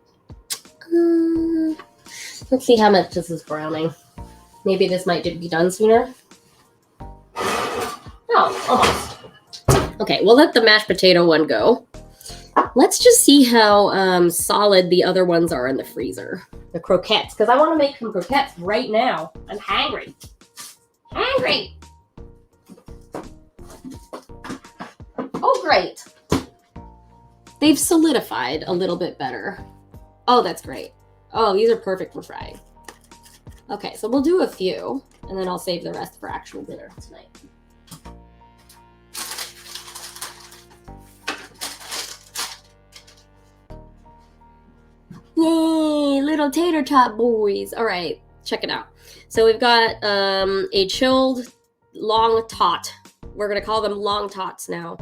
Speaker 1: Let's see how much this is browning. Maybe this might be done sooner. Oh, almost. Okay, we'll let the mashed potato one go. Let's just see how solid the other ones are in the freezer. The croquettes, because I want to make some croquettes right now. I'm hungry. Hungry! Oh, great. They've solidified a little bit better. Oh, that's great. Oh, these are perfect for frying. Okay, so we'll do a few, and then I'll save the rest for actual dinner tonight. Yay, little tater tot boys. All right, check it out. So we've got a chilled long tot. We're going to call them long tots now.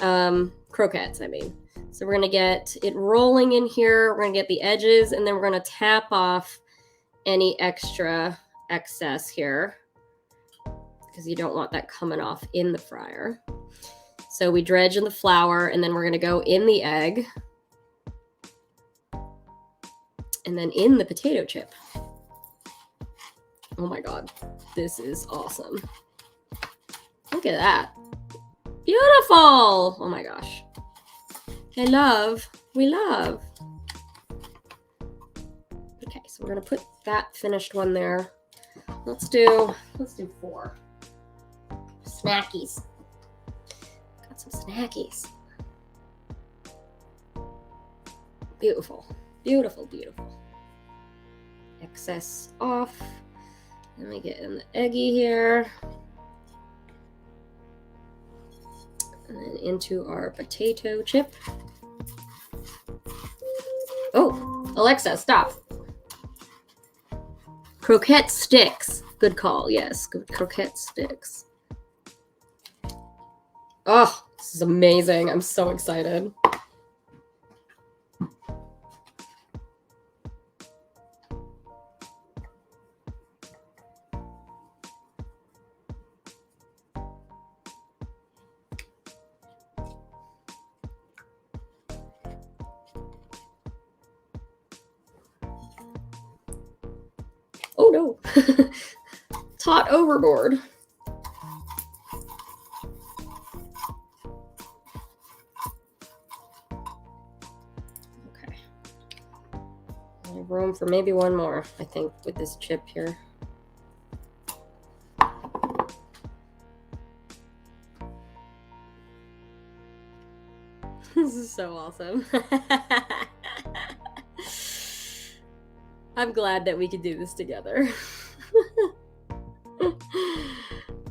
Speaker 1: Croquettes, I mean. So we're going to get it rolling in here. We're going to get the edges, and then we're going to tap off any extra excess here because you don't want that coming off in the fryer. So we dredge in the flour, and then we're going to go in the egg. And then in the potato chip. Oh my God, this is awesome. Look at that. Beautiful. Oh my gosh. We love. Okay, so we're gonna put that finished one there. Let's do 4. Snackies. Got some snackies. Beautiful. Beautiful, beautiful. Excess off. Let me get in the eggy here. And then into our potato chip. Oh, Alexa, stop. Croquette sticks. Good call, yes. Good croquette sticks. Oh, this is amazing. I'm so excited. Oh no, tot overboard. Okay. I have room for maybe one more, I think, with this chip here. This is so awesome. I'm glad that we could do this together.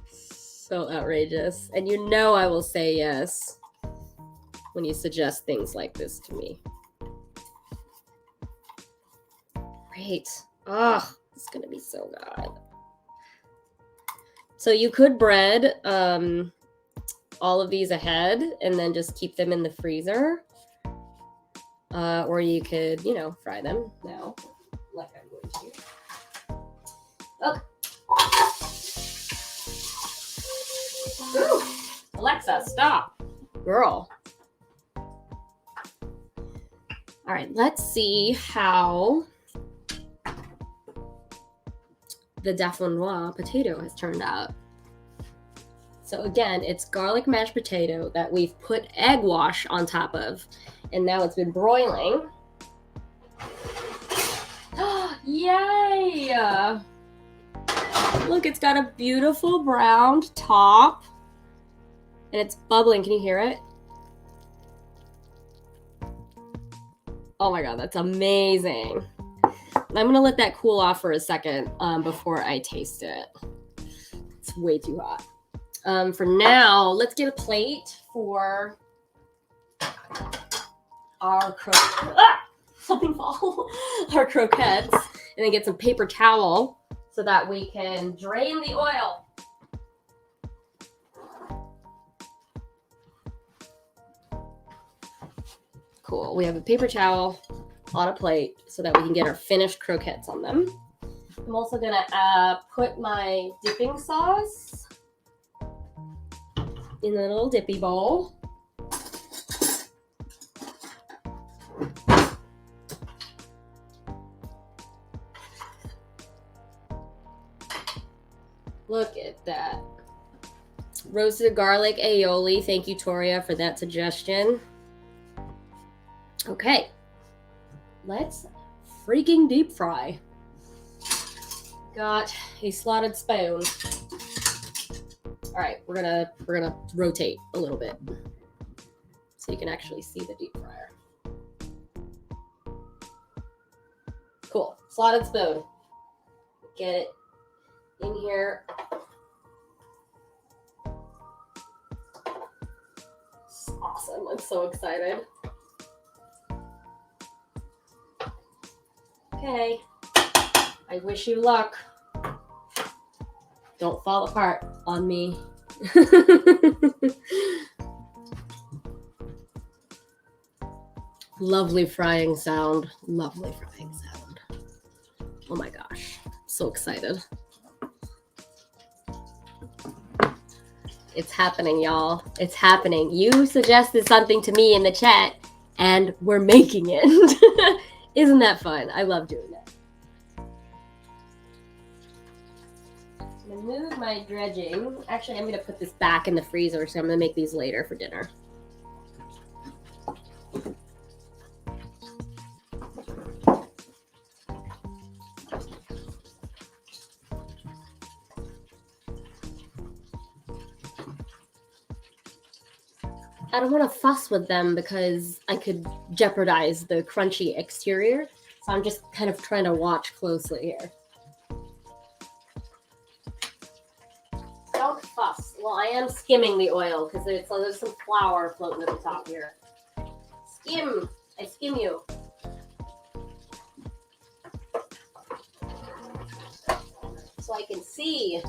Speaker 1: So outrageous. And you know I will say yes when you suggest things like this to me. Great. Oh, it's gonna be so good. So you could bread all of these ahead and then just keep them in the freezer. Or you could, you know, fry them now, like I'm going to. Okay. Ooh, Alexa, stop. Girl. All right, let's see how the Dauphinoise potato has turned out. So again, it's garlic mashed potato that we've put egg wash on top of, and now it's been broiling. Yay! Look, it's got a beautiful browned top, and it's bubbling. Can you hear it? Oh my god, that's amazing. I'm gonna let that cool off for a second before I taste it. It's way too hot. For now, let's get a plate for our something fall. Our croquettes, and then get some paper towel so that we can drain the oil. Cool. We have a paper towel on a plate so that we can get our finished croquettes on them. I'm also gonna put my dipping sauce in a little dippy bowl. Look at that. Roasted garlic aioli. Thank you, Toria, for that suggestion. Okay, let's freaking deep fry. Got a slotted spoon. All right, we're gonna rotate a little bit so you can actually see the deep fryer. Cool, slotted spoon. Get it in here. It's awesome. I'm so excited. Okay, I wish you luck. Don't fall apart on me. Lovely frying sound. Lovely frying sound. Oh my gosh, so excited. It's happening, y'all. It's happening. You suggested something to me in the chat, and we're making it. Isn't that fun? I love doing that. I'm gonna move my dredging. Actually, I'm gonna put this back in the freezer, so I'm gonna make these later for dinner. I don't want to fuss with them because I could jeopardize the crunchy exterior. So I'm just kind of trying to watch closely here. Don't fuss. Well, I am skimming the oil because there's some flour floating at the top here. Skim. I skim you. So I can see.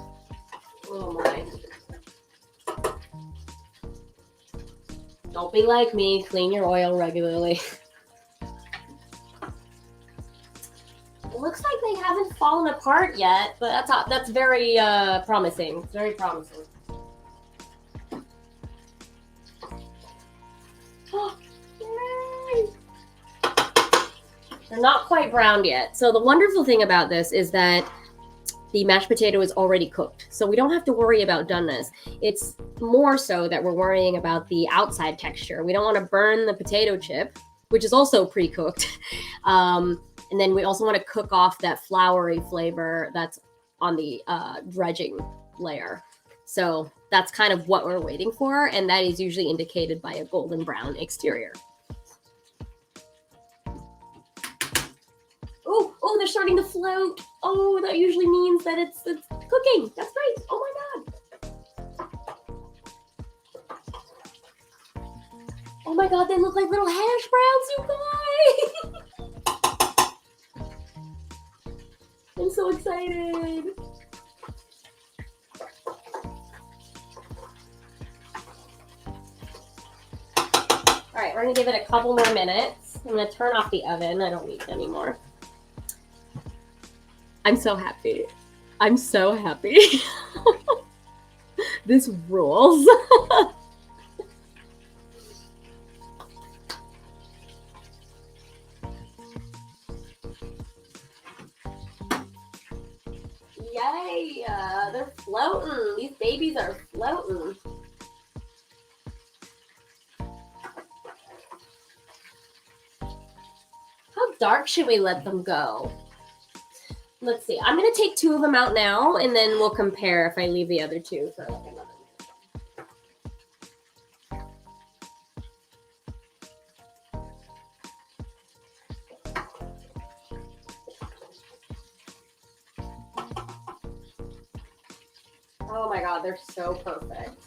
Speaker 1: Oh my. Don't be like me. Clean your oil regularly. It looks like they haven't fallen apart yet, but that's very promising. Very promising. Oh, yay! They're not quite browned yet. So the wonderful thing about this is that the mashed potato is already cooked. So we don't have to worry about doneness. It's more so that we're worrying about the outside texture. We don't want to burn the potato chip, which is also pre-cooked. And then we also want to cook off that floury flavor that's on the dredging layer. So that's kind of what we're waiting for. And that is usually indicated by a golden brown exterior. Oh, the starting to float. Oh, that usually means that it's cooking. That's great. Oh my God. Oh my God, they look like little hash browns, you guys. I'm so excited. All right, we're gonna give it a couple more minutes. I'm gonna turn off the oven. I don't need it anymore. I'm so happy. I'm so happy. This rules. Yay! They're floating. These babies are floating. How dark should we let them go? Let's see. I'm going to take 2 of them out now, and then we'll compare if I leave the other 2 for like another minute. Oh my God, they're so perfect.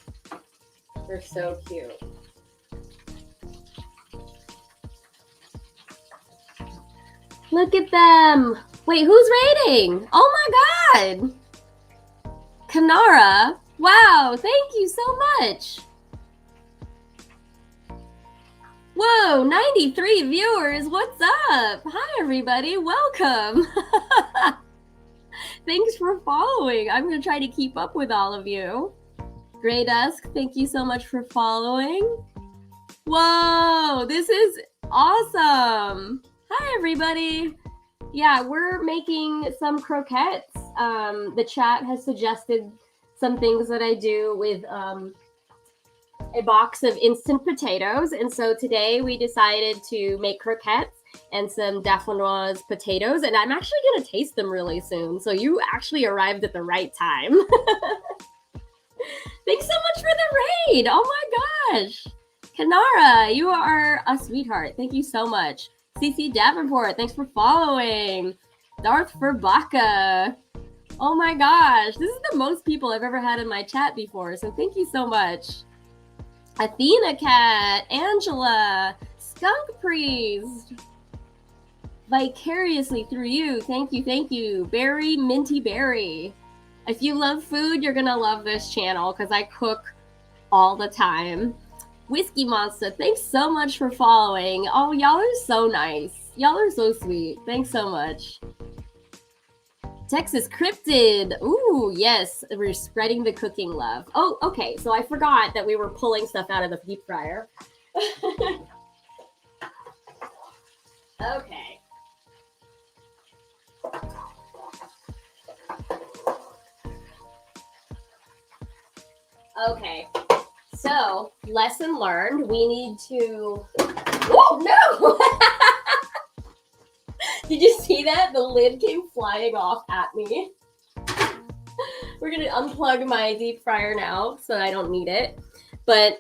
Speaker 1: They're so cute. Look at them. Wait, who's rating? Oh my God. Kanara. Wow, thank you so much. Whoa, 93 viewers. What's up? Hi, everybody. Welcome. Thanks for following. I'm going to try to keep up with all of you. Grey Dusk, thank you so much for following. Whoa, this is awesome. Hi, everybody. Yeah, we're making some croquettes. The chat has suggested some things that I do with a box of instant potatoes. And so today we decided to make croquettes and some Dauphinoise potatoes. And I'm actually going to taste them really soon. So you actually arrived at the right time. Thanks so much for the raid. Oh my gosh. Kanara, you are a sweetheart. Thank you so much. CC Davenport, thanks for following. Darth Furbaka. Oh my gosh, this is the most people I've ever had in my chat before, so thank you so much. Athena Cat, Angela, Skunk Priest. Vicariously through you, thank you, thank you. Berry Minty Berry. If you love food, you're gonna love this channel because I cook all the time. Whiskey Monster, thanks so much for following. Oh, y'all are so nice. Y'all are so sweet. Thanks so much. Texas Cryptid. Ooh, yes. We're spreading the cooking love. Oh, okay. So I forgot that we were pulling stuff out of the deep fryer. Okay. Okay. So, lesson learned, we need to... Oh, no! Did you see that? The lid came flying off at me. We're going to unplug my deep fryer now, so I don't need it. But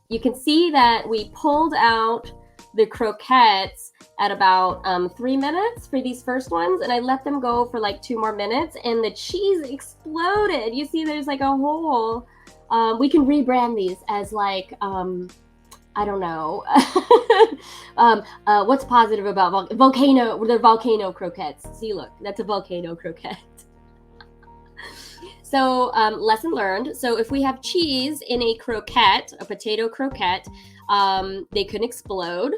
Speaker 1: you can see that we pulled out the croquettes at about 3 minutes for these first ones, and I let them go for like 2 more minutes, and the cheese exploded. You see there's like a hole. We can rebrand these as like, I don't know. What's positive about volcano? They're volcano croquettes. See, look, that's a volcano croquette. So lesson learned. So if we have cheese in a croquette, a potato croquette, they can explode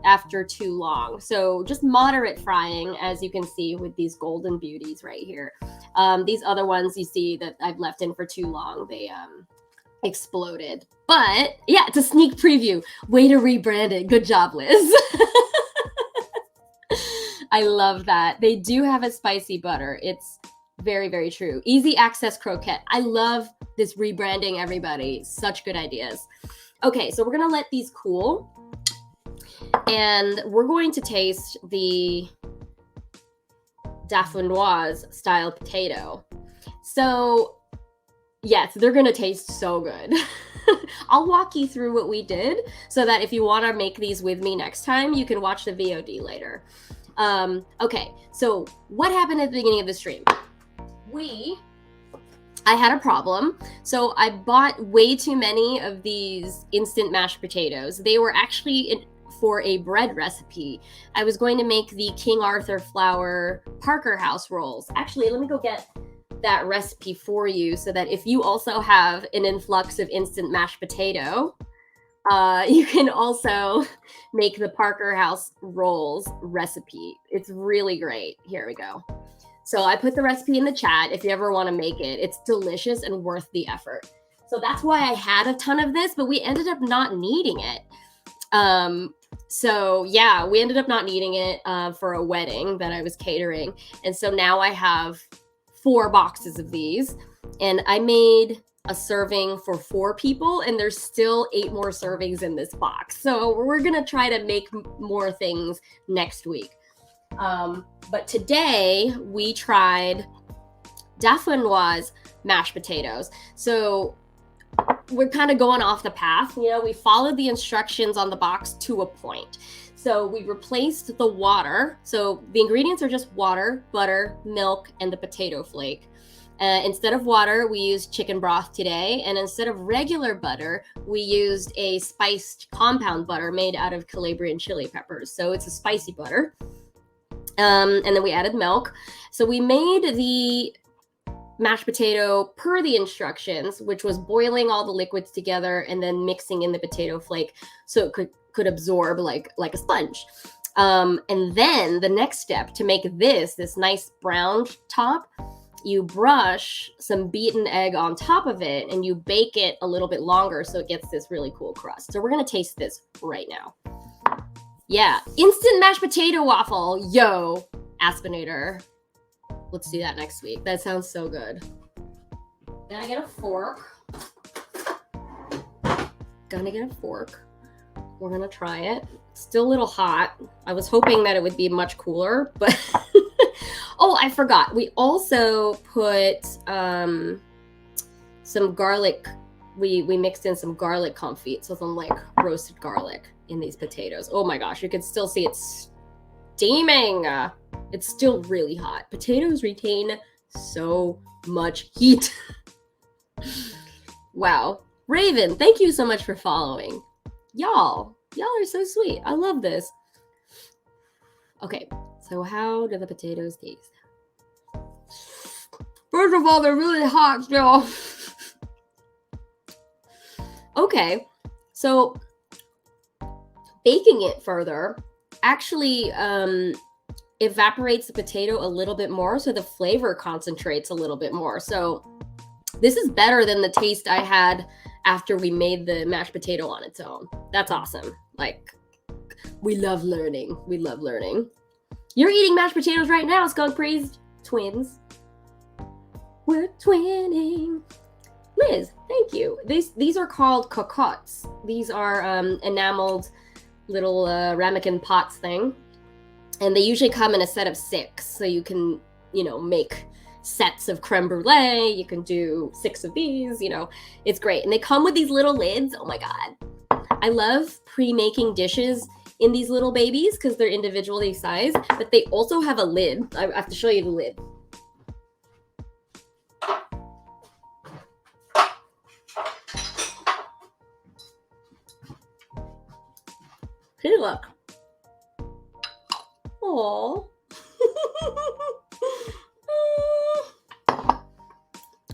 Speaker 1: after too long. So just moderate frying, as you can see with these golden beauties right here. These other ones you see that I've left in for too long, they exploded. But yeah, it's a sneak preview. Way to rebrand it. Good job, Liz. I love that. They do have a spicy butter. It's very, very true. Easy access croquette. I love this rebranding, everybody. Such good ideas. Okay, so we're gonna let these cool. And we're going to taste the Dauphinoise style potato. So yes, they're going to taste so good. I'll walk you through what we did so that if you want to make these with me next time, you can watch the VOD later. Okay, so what happened at the beginning of the stream? I had a problem. So I bought way too many of these instant mashed potatoes. They were actually for a bread recipe. I was going to make the King Arthur flour Parker House rolls. Actually, let me go get that recipe for you so that if you also have an influx of instant mashed potato, you can also make the Parker House rolls recipe. It's really great. Here we go. So I put the recipe in the chat if you ever want to make it. It's delicious and worth the effort. So that's why I had a ton of this, but we ended up not needing it. So yeah, we ended up not needing it for a wedding that I was catering. And so now I have 4 boxes of these, and I made a serving for 4 people, and there's still 8 more servings in this box. So we're gonna try to make more things next week. But today we tried Dauphinoise mashed potatoes. So we're kind of going off the path. You know, we followed the instructions on the box to a point. So we replaced the water. So the ingredients are just water, butter, milk, and the potato flake. Instead of water, we used chicken broth today. And instead of regular butter, we used a spiced compound butter made out of Calabrian chili peppers. So it's a spicy butter. And then we added milk. So we made the mashed potato per the instructions, which was boiling all the liquids together and then mixing in the potato flake so it could absorb like a sponge. And then the next step to make this nice brown top, you brush some beaten egg on top of it and you bake it a little bit longer so it gets this really cool crust. So we're gonna taste this right now. Yeah, instant mashed potato waffle. Yo, Aspinator. Let's do that next week. That sounds so good. Gotta get a fork. We're gonna try it. Still a little hot. I was hoping that it would be much cooler, but oh, I forgot. We also put some garlic. We mixed in some garlic confit, so some like roasted garlic in these potatoes. Oh my gosh, you can still see it steaming. It's still really hot. Potatoes retain so much heat. Wow. Raven, thank you so much for following. Y'all are so sweet. I love this. Okay, so how do the potatoes taste? First of all, they're really hot still. Okay, so baking it further actually evaporates the potato a little bit more, so the flavor concentrates a little bit more. So this is better than the taste I had after we made the mashed potato on its own. That's awesome. Like, we love learning. We love learning. You're eating mashed potatoes right now, Skunk Priest. Twins. We're twinning. Liz, thank you. These are called cocottes. These are enameled little ramekin pots thing. And they usually come in a set of 6. So you can, make sets of creme brulee. You can do 6 of these, it's great. And they come with these little lids. Oh my God. I love pre-making dishes in these little babies because they're individually sized, but they also have a lid. I have to show you the lid. Hey, look. Aww.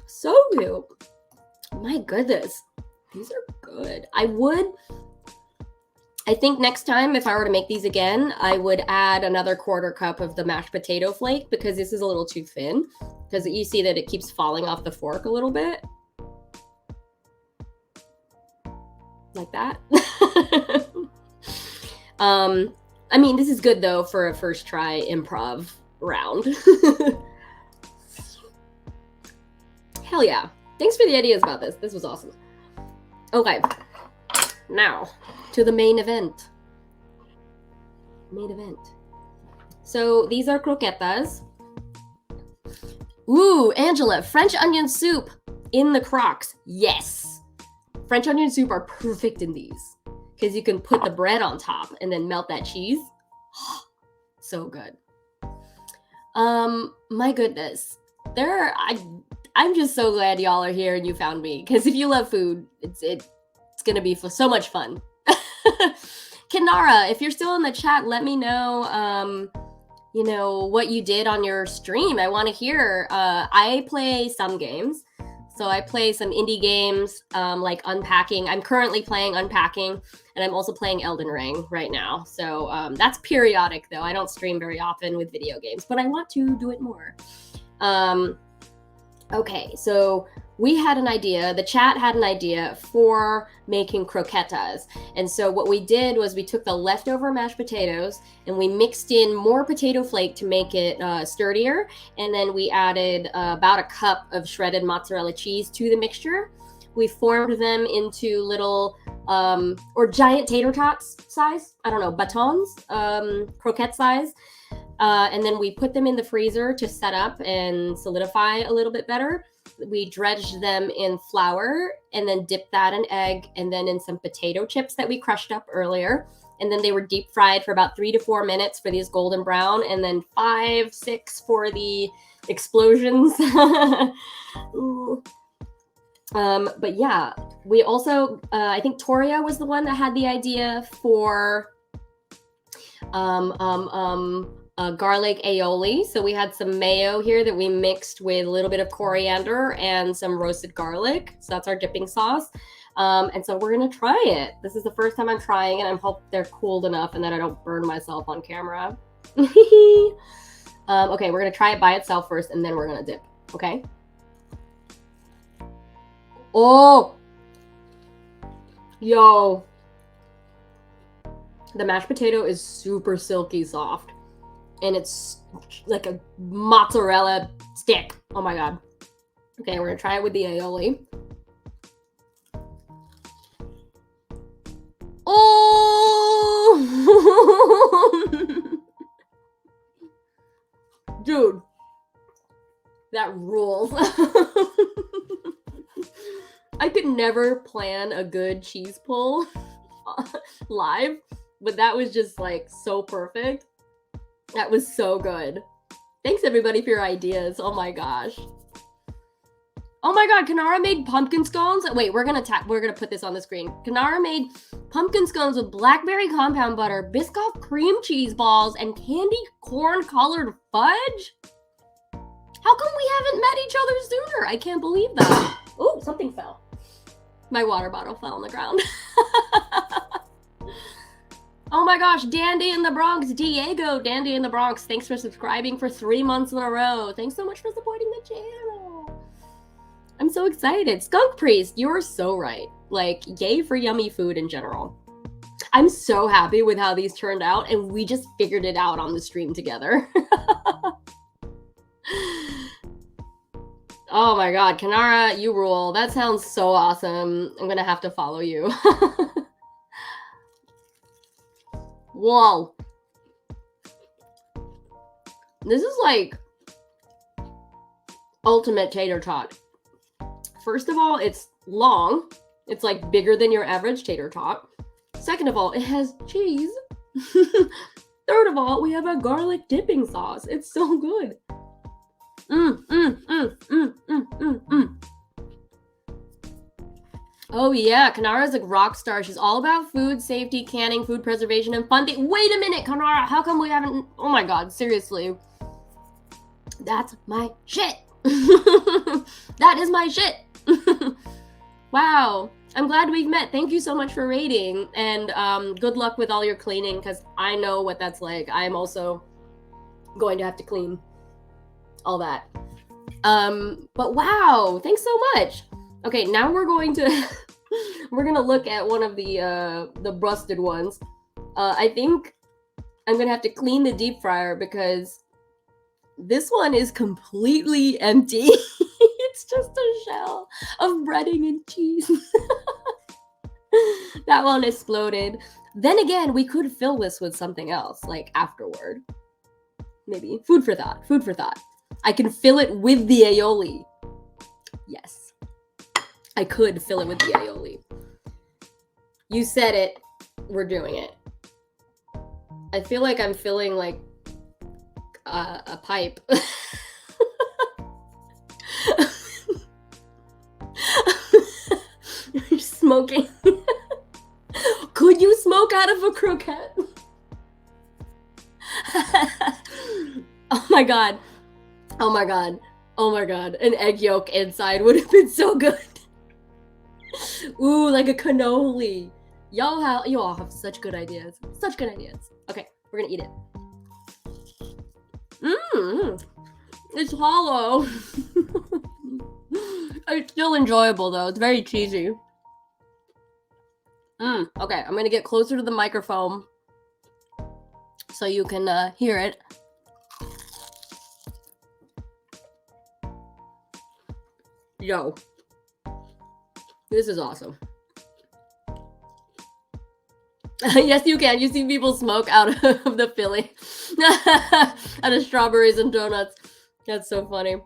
Speaker 1: So cute. My goodness. These are good. I think next time, if I were to make these again, I would add another 1/4 cup of the mashed potato flake because this is a little too thin. Because you see that it keeps falling off the fork a little bit. Like that. I mean, this is good though for a first try improv round. Hell yeah. Thanks for the ideas about this. This was awesome. Okay. Now, to the main event. So, these are croquetas. Ooh, Angela, French onion soup in the crocs. Yes. French onion soup are perfect in these. Because you can put the bread on top and then melt that cheese. So good. My goodness. I'm just so glad y'all are here and you found me, because if you love food, it's gonna be so much fun. Kinara, if you're still in the chat, let me know what you did on your stream. I want to hear. I play some games. So I play some indie games, like Unpacking. I'm currently playing Unpacking, and I'm also playing Elden Ring right now. So that's periodic, though. I don't stream very often with video games, but I want to do it more. Okay, so we had an idea, the chat had an idea for making croquetas. And so what we did was we took the leftover mashed potatoes and we mixed in more potato flake to make it sturdier. And then we added about a cup of shredded mozzarella cheese to the mixture. We formed them into little or giant tater tots size, I don't know, batons, croquette size. And then we put them in the freezer to set up and solidify a little bit better. We dredged them in flour and then dipped that in egg and then in some potato chips that we crushed up earlier. And then they were deep fried for about 3 to 4 minutes for these golden brown, and then 5, 6 for the explosions. But yeah, we also, I think Toria was the one that had the idea for garlic aioli. So we had some mayo here that we mixed with a little bit of coriander and some roasted garlic. So that's our dipping sauce. And so we're gonna try it. This is the first time I'm trying it. I hope they're cooled enough and that I don't burn myself on camera. Okay, we're gonna try it by itself first, and then we're gonna dip. Okay. Oh, yo, the mashed potato is super silky soft. And it's like a mozzarella stick. Oh my god. Okay, we're gonna try it with the aioli. Oh! Dude. That rules. I could never plan a good cheese pull live, but that was just like so perfect. That was so good. Thanks everybody for your ideas. Oh my gosh. Oh my god, Kanara made pumpkin scones. Wait, we're gonna put this on the screen. Kanara made pumpkin scones with blackberry compound butter, Biscoff cream cheese balls, and candy corn colored fudge. How come we haven't met each other sooner? I can't believe that. Oh, something fell. My water bottle fell on the ground. Oh my gosh, Dandy in the Bronx, Diego, Dandy in the Bronx, thanks for subscribing for 3 months in a row. Thanks so much for supporting the channel. I'm so excited. Skunk Priest, you're so right. Like, yay for yummy food in general. I'm so happy with how these turned out, and we just figured it out on the stream together. Oh my god, Kanara, you rule. That sounds so awesome. I'm gonna have to follow you. Whoa. This is like ultimate tater tot. First of all, it's long. It's like bigger than your average tater tot. Second of all, it has cheese. Third of all, we have a garlic dipping sauce. It's so good. Oh yeah, Kanara's a rock star. She's all about food safety, canning, food preservation, and funding. Wait a minute, Kanara, how come we haven't? Oh my god, seriously. That's my shit. That is my shit. Wow, I'm glad we've met. Thank you so much for rating, and good luck with all your cleaning, because I know what that's like. I'm also going to have to clean all that. But wow, thanks so much. Okay, now we're going to we're gonna look at one of the busted ones. I think I'm gonna have to clean the deep fryer because this one is completely empty. It's just a shell of breading and cheese. That one exploded. Then again, we could fill this with something else, like afterward. Maybe. Food for thought. Food for thought. I can fill it with the aioli. Yes. I could fill it with the aioli. You said it. We're doing it. I feel like I'm filling like a pipe. You're smoking. Could you smoke out of a croquette? Oh my god. Oh my god. Oh my god. An egg yolk inside would have been so good. Ooh, like a cannoli. You all have such good ideas. Such good ideas. Okay, we're gonna eat it. Mmm. It's hollow. It's still enjoyable though. It's very cheesy. Okay, I'm gonna get closer to the microphone so you can hear it. Yo, this is awesome. Yes, you can. You see people smoke out of the Philly. Out of strawberries and donuts. That's so funny.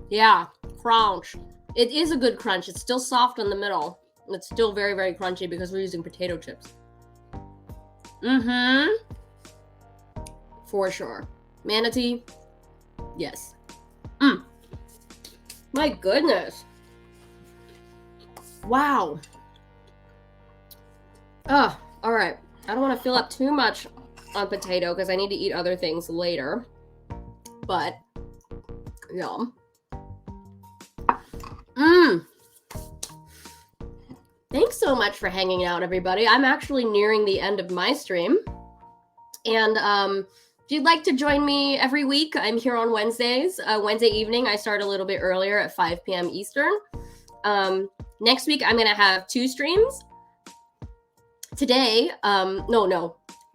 Speaker 1: Yeah, crunch. It is a good crunch. It's still soft in the middle. It's still very, very crunchy because we're using potato chips. For sure. Manatee. Yes. My goodness. Wow. Oh, all right. I don't want to fill up too much on potato because I need to eat other things later. But, yum. Thanks so much for hanging out, everybody. I'm actually nearing the end of my stream. And if you'd like to join me every week, I'm here on Wednesdays. Wednesday evening, I start a little bit earlier at 5 p.m. Eastern. Next week, I'm going to have 2 streams. Today,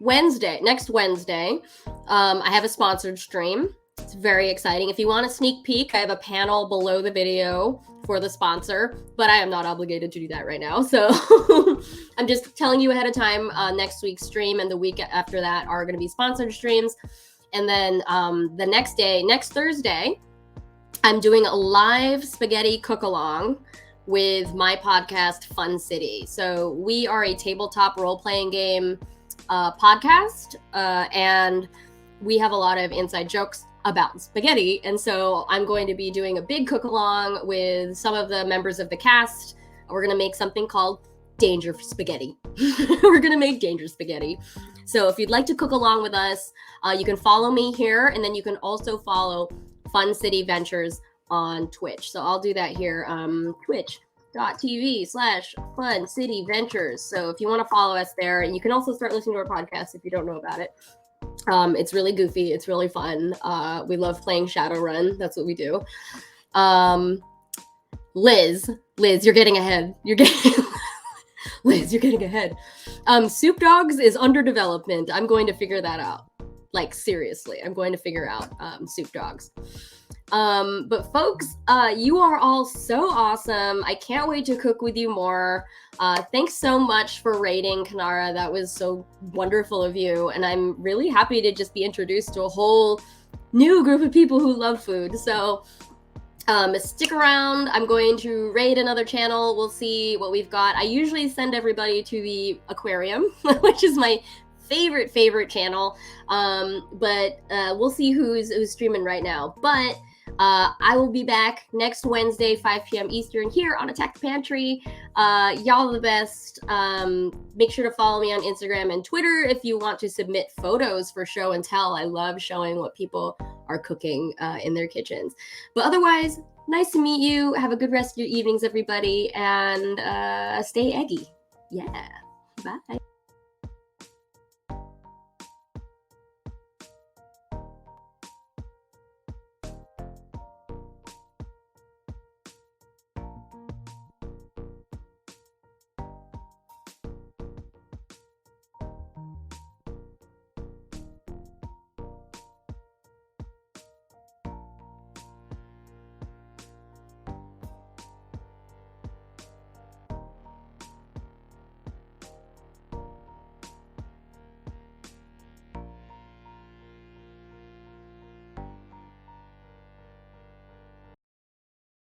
Speaker 1: Wednesday, next Wednesday, I have a sponsored stream. It's very exciting. If you want a sneak peek, I have a panel below the video for the sponsor, but I am not obligated to do that right now. So I'm just telling you ahead of time, next week's stream and the week after that are going to be sponsored streams. And then the next day, next Thursday, I'm doing a live spaghetti cook-along with my podcast, Fun City. So we are a tabletop role-playing game podcast, and we have a lot of inside jokes about spaghetti. And so I'm going to be doing a big cook-along with some of the members of the cast. We're going to make something called Danger Spaghetti. We're going to make Danger Spaghetti. So if you'd like to cook along with us, you can follow me here, and then you can also follow Fun City Ventures on Twitch. So I'll do that here, twitch.tv/Fun City Ventures. So if you want to follow us there, and you can also start listening to our podcast if you don't know about it. It's really goofy. It's really fun. We love playing Shadowrun. That's what we do. Liz, you're getting ahead. Liz, you're getting ahead. Soup Dogs is under development. I'm going to figure that out. Like, seriously, I'm going to figure out Soup Dogs. But folks, you are all so awesome. I can't wait to cook with you more. Thanks so much for rating, Kanara. That was so wonderful of you. And I'm really happy to just be introduced to a whole new group of people who love food. So stick around. I'm going to raid another channel. We'll see what we've got. I usually send everybody to the aquarium, which is my favorite channel. But we'll see who's streaming right now. But I will be back next Wednesday, 5 p.m. Eastern, here on Attack the Pantry. Y'all the best. Make sure to follow me on Instagram and Twitter if you want to submit photos for show and tell. I love showing what people are cooking in their kitchens. But otherwise, nice to meet you. Have a good rest of your evenings, everybody, and stay eggy. Yeah. Bye.